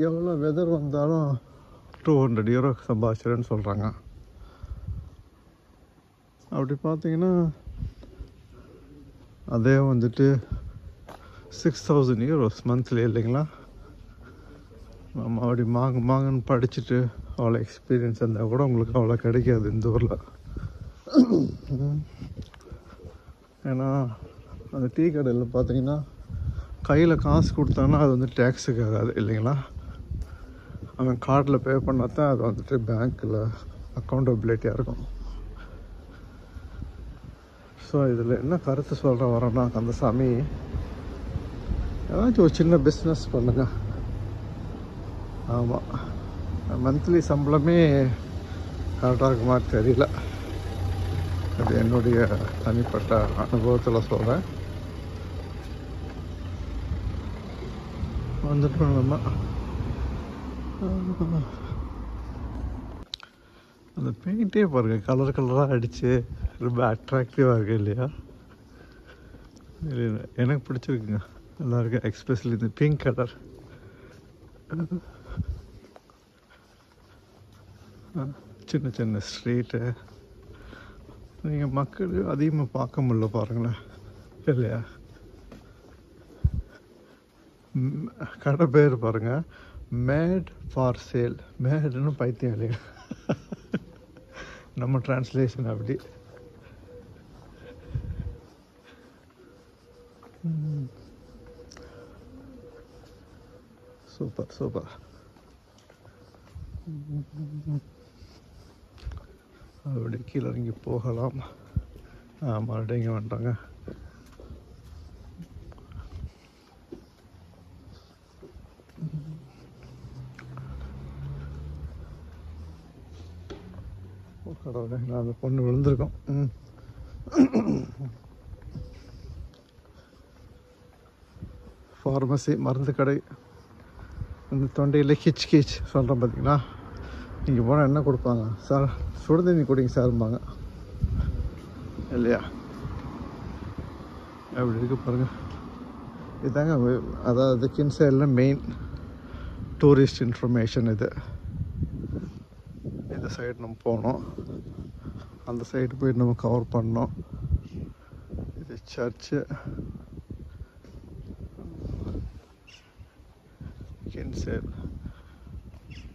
எவ்வளோ வெதர் வந்தாலும் €200 சம்பாதிச்சிடன்னு சொல்கிறாங்க. அப்படி பார்த்தீங்கன்னா அதே வந்துட்டு €6,000 மந்த்லி இல்லைங்களா. நம்ம அப்படி மாங்கன்னு படிச்சுட்டு அவ்வளோ எக்ஸ்பீரியன்ஸ் இருந்தால் கூட உங்களுக்கு அவ்வளோ கிடைக்காது இந்த ஊரில். ஏன்னா அந்த டீ கடையில் பார்த்தீங்கன்னா கையில் காசு கொடுத்தாங்கன்னா அது வந்து டேக்ஸுக்கு ஆகாது இல்லைங்களா. அவன் கார்டில் பே பண்ணால் தான் அது வந்துட்டு பேங்க்கில் அக்கௌண்டபிலிட்டியாக இருக்கும். ஸோ இதில் என்ன கருத்து சொல்கிற வரோன்னா, கந்தசாமி ஏதாச்சும் ஒரு சின்ன பிஸ்னஸ் பண்ணுங்க. ஆமாம், மந்த்லி சம்பளமே கரெக்டாக இருக்க மாதிரி தெரியல. அது என்னுடைய தனிப்பட்ட அனுபவத்தில் சொல்கிறேன். வந்துட்டு நம்ம அந்த பெயிண்டே பாருங்கள், கலர் கலராக அடித்து ரொம்ப அட்ராக்டிவாக இருக்குது இல்லையா. இல்லை எனக்கு பிடிச்சிருக்குங்க, நல்லாயிருக்கு. எக்ஸ்பெஷலி இந்த பிங்க் கலர். சின்ன சின்ன ஸ்ட்ரீட்டு நீங்கள் மக்கள் அதிகமாக பார்க்க முடியல பாருங்களேன் இல்லையா. கடை பேர் பாருங்கள், மேட் ஃபார் சேல். மேடுன்னு பைத்தியம் இல்லையா, நம்ம டிரான்ஸ்லேஷன் அப்படி. Super super. அப்படி கீழே இறங்கி போகலாம். மறுபடியும் இங்கே வந்துட்டாங்க. கடவுளே, நான் அந்த பொண்ணு விழுந்திருக்கோம். ஃபார்மசி மருந்து கடை. இந்த தொண்டையில் கிச் கிச் சொல்கிறேன் பார்த்தீங்களா. இங்கே போனால் என்ன கொடுப்பாங்க, சார் சுடுதண்ணி குடிங்க சார்பாங்க இல்லையா. அப்படி இருக்கு பாருங்கள். இதுதாங்க அதாவது கின்சேலில் மெயின் டூரிஸ்ட் இன்ஃபர்மேஷன். இது இந்த சைடு நம்ம போனோம், அந்த சைடு போய் நம்ம கவர் பண்ணோம். இது church. Kinsale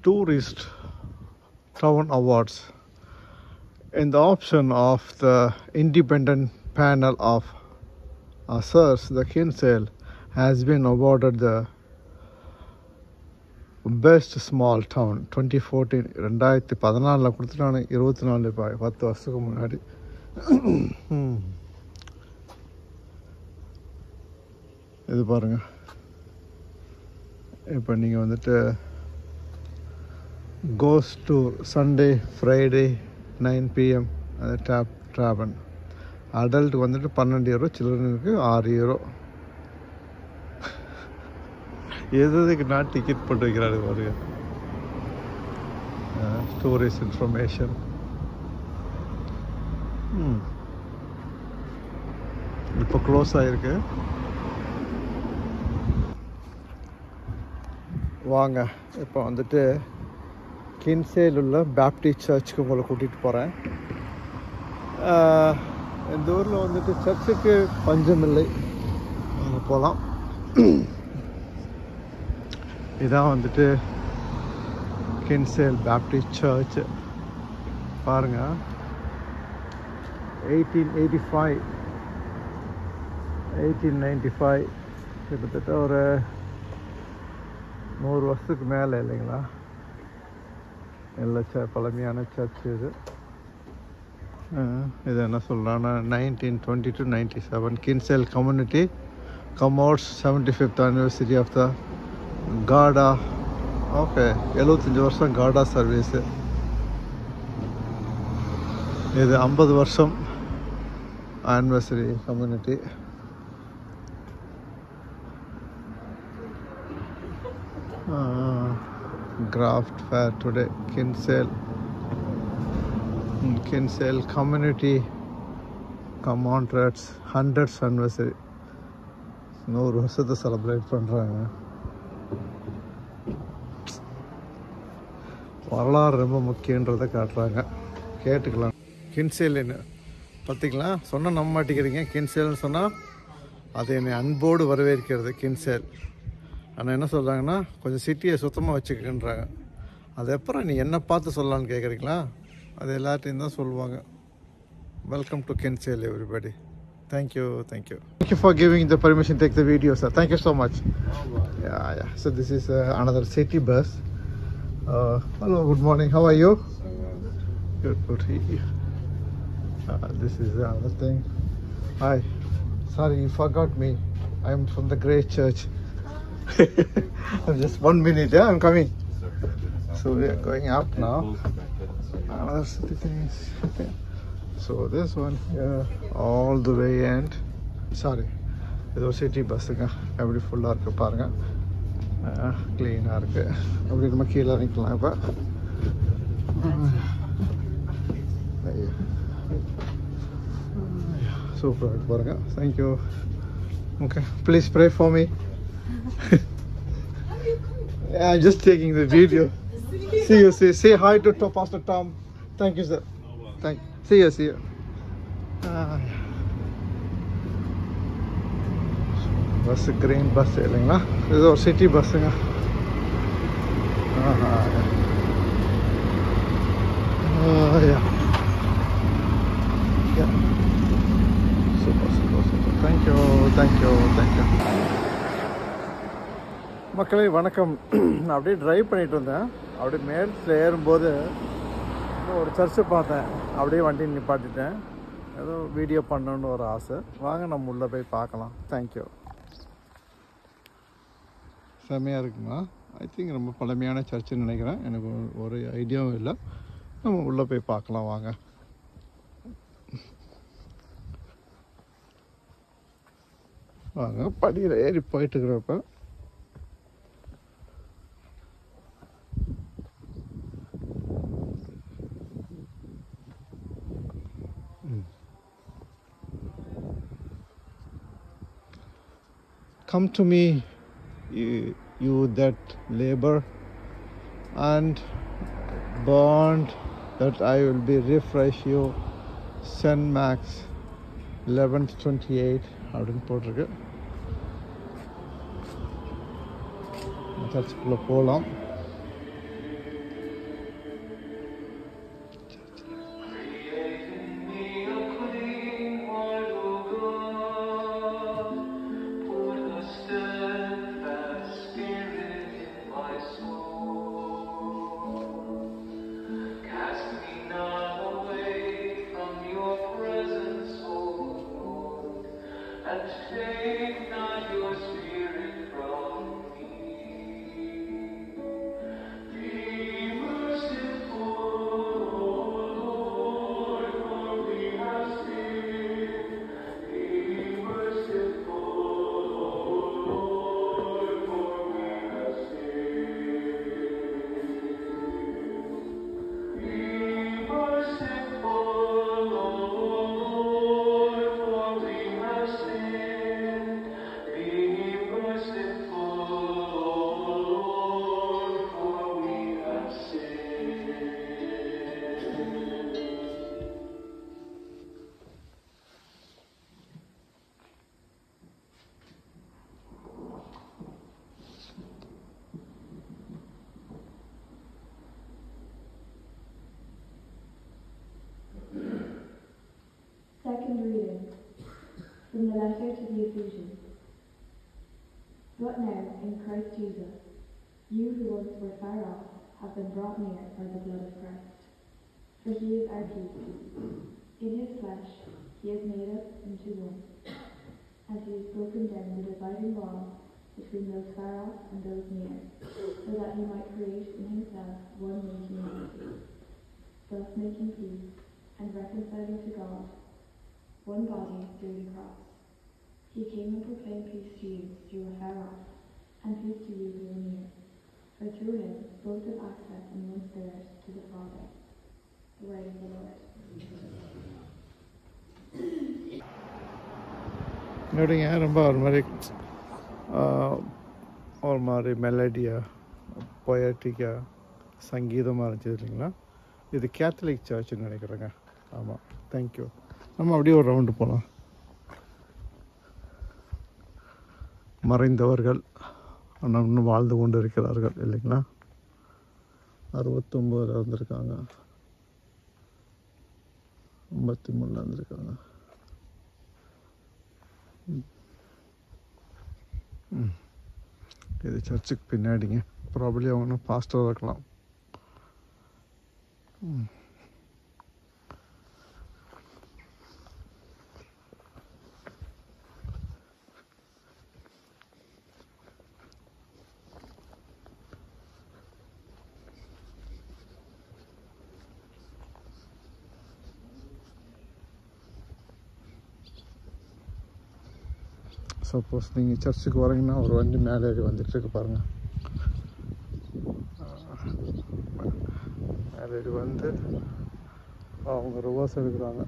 Tourist Town Awards. In the option of the independent panel of assessors, the Kinsale has been awarded the best small town 2014 2014 கொடுத்துட்டானு 24 இப்போ 10 வருஷத்துக்கு முன்னாடி. இது பாருங்கள், இப்போ நீங்கள் வந்துட்டு கோஸ் டூர் சண்டே ஃப்ரைடே 9 PM அது ட்ராவன். அடல்ட்டுக்கு வந்துட்டு 12 யூரோ, சில்ட்ரனுக்கு 6 யூரோ. எதுக்கு நான் டிக்கெட் போட்டு வைக்கிறாரு பாருங்க. Stories information. இப்போ க்ளோஸ் ஆகிருக்கு. வாங்க இப்போ வந்துட்டு கின்சேல் உள்ள பேப்டிஸ்ட் சர்ச்சுக்கு உங்களை கூட்டிகிட்டு போகிறேன். இந்த ஊரில் வந்துட்டு சர்ச்சுக்கு பஞ்சமில்லை, அங்கே போகலாம். இதான் வந்துட்டு கின்சேல் பேப்டிஸ்ட் சர்ச். பாருங்கள், 1895 கிட்டத்தட்ட ஒரு 100 வருஷத்துக்கு மேலே இல்லைங்களா? நல்ல பழமையான சர்ச் இது. இது என்ன சொல்கிறான்னா 1920 to 97 கின்சேல் கம்யூனிட்டி கமோட்ஸ் 75th anniversary of the Garda. Okay, 75 வருஷம் காடா சர்வீஸு. இது 50 வருஷம் anniversary community. Craft fair today Kinsale community கமாண்ட்ரேட்ஸ் 100th anniversary. 100 வருஷத்தை செலிப்ரேட் பண்ணுறாங்க. வரலாறு ரொம்ப முக்கியன்றதை காட்டுறாங்க, கேட்டுக்கலாம். கின்சேல்னு பார்த்திங்களா, சொன்னால் நம்ப மாட்டேங்கிறீங்க. கின்சேல்னு சொன்னால் அது என்னை அன்போடு வரவேற்கிறது கின்சேல். ஆனால் என்ன சொல்கிறாங்கன்னா, கொஞ்சம் சிட்டியை சுத்தமாக வச்சுக்கன்றாங்க. அது எப்பறம் நீ என்ன பார்த்து சொல்லலான்னு கேட்குறீங்களா? அது எல்லாத்தையும் தான் சொல்லுவாங்க. Welcome to Kinsale everybody. Thank you for giving the permission to take the video, sir. Thank you so much. Yeah. So this is another city bus. Hello, good morning. How are you? Good. This is another thing. Hi. Sorry, you forgot me. I'm from the Great Church. Just 1 minute, yeah, I'm coming. So we are going up now. Another city things. Okay. So this one here, all the way end. Sorry, இது ஒரு city பஸ்ஸுங்க. எப்படி ஃபுல்லாக இருக்குது பாருங்கள், க்ளீனாக இருக்குது. அப்படி நம்ம கீழே இறங்கிக்கலாம். இப்போ சூப்பராக இருக்குது பாருங்கள். Thank you. Okay, please pray for me. I'm just taking the video. See you. Say hi to Pastor Tom. Thank you, sir. Thank you. See you. Bus green bus இல்லைங்களா? இது ஒரு சிட்டி பஸ்ஸுங்க. சூப்பர். தேங்க்யூ. மக்களே வணக்கம். நான் அப்படியே drive பண்ணிட்டு இருந்தேன். அப்படியே மேல்ஸில் ஏறும்போது ஒரு சர்ச்சை பார்த்தேன். அப்படியே வண்டி நிப்பாட்டிட்டேன். ஏதோ வீடியோ பண்ணணுன்னு ஒரு ஆசை. வாங்க நம்ம உள்ளே போய் பார்க்கலாம். தேங்க்யூ. செம்மையாக இருக்குங்களா? ஐ திங்க் ரொம்ப பழமையான சர்ச்சுன்னு நினைக்கிறேன். எனக்கு ஒரு ஐடியாவும் இல்லை. நம்ம உள்ளே போய் பார்க்கலாம் வாங்க. வாங்க, படியில் ஏறி போயிட்டுருக்கிறப்ப come to me, you that labor and bond, that I will be refresh you. St. Max 11:28 அப்படின்னு போட்டிருக்கு. சர்ச்சுக்குள்ளே போகலாம். Spirit in my soul. Second reading from the letter to the Ephesians. But now, in Christ Jesus, you who once were far off have been brought near by the blood of Christ. For he is our peace. In his flesh he has made us into one, and he has broken down the dividing wall between those far off and those near, so that he might create in himself one new humanity, thus making peace and reconciling to God one body through the cross. He came and proclaimed peace to you who were far off, and peace to you who were near. For through him both have access in one spirit to the Father. The word of the Lord. எப்படிங்க ரொம்ப ஒரு மாதிரி மெலடியாக பொயட்டிக்காக சங்கீதமாக இருந்துச்சு இல்லைங்களா? இது Catholic சர்ச்சுன்னு நினைக்கிறேங்க. ஆமாம், thank you. நம்ம அப்படியே ஒரு ரவுண்டு போகலாம். மறைந்தவர்கள் ஆனால் இன்னும் வாழ்ந்து கொண்டு இருக்கிறார்கள் இல்லைங்களா? 69 வந்திருக்காங்க, 53 வந்திருக்காங்க. இது சர்ச்சுக்கு பின்னாடிங்க. ப்ராபப்ளி அவங்க பாஸ்டராக இருக்கலாம். சப்போஸ் நீங்கள் சர்ச்சுக்கு வரீங்கன்னா ஒரு வண்டி மேலே ஏறி வந்துட்டுருக்கு பாருங்கள். மேலே ஏறி வந்து அவங்க ரிவர்ஸ் எடுக்கிறாங்க.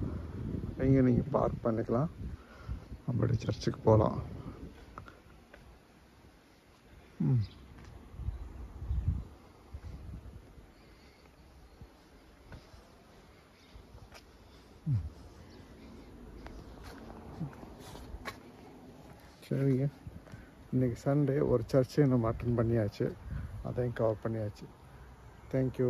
இங்கே நீங்கள் பார்க் பண்ணிக்கலாம், அப்படி சர்ச்சுக்கு போகலாம். சரிங்க, இன்றைக்கி சண்டே ஒரு சர்ச்சை நம்ம அட்டன் பண்ணியாச்சு, அதையும் கவர் பண்ணியாச்சு. தேங்க்யூ.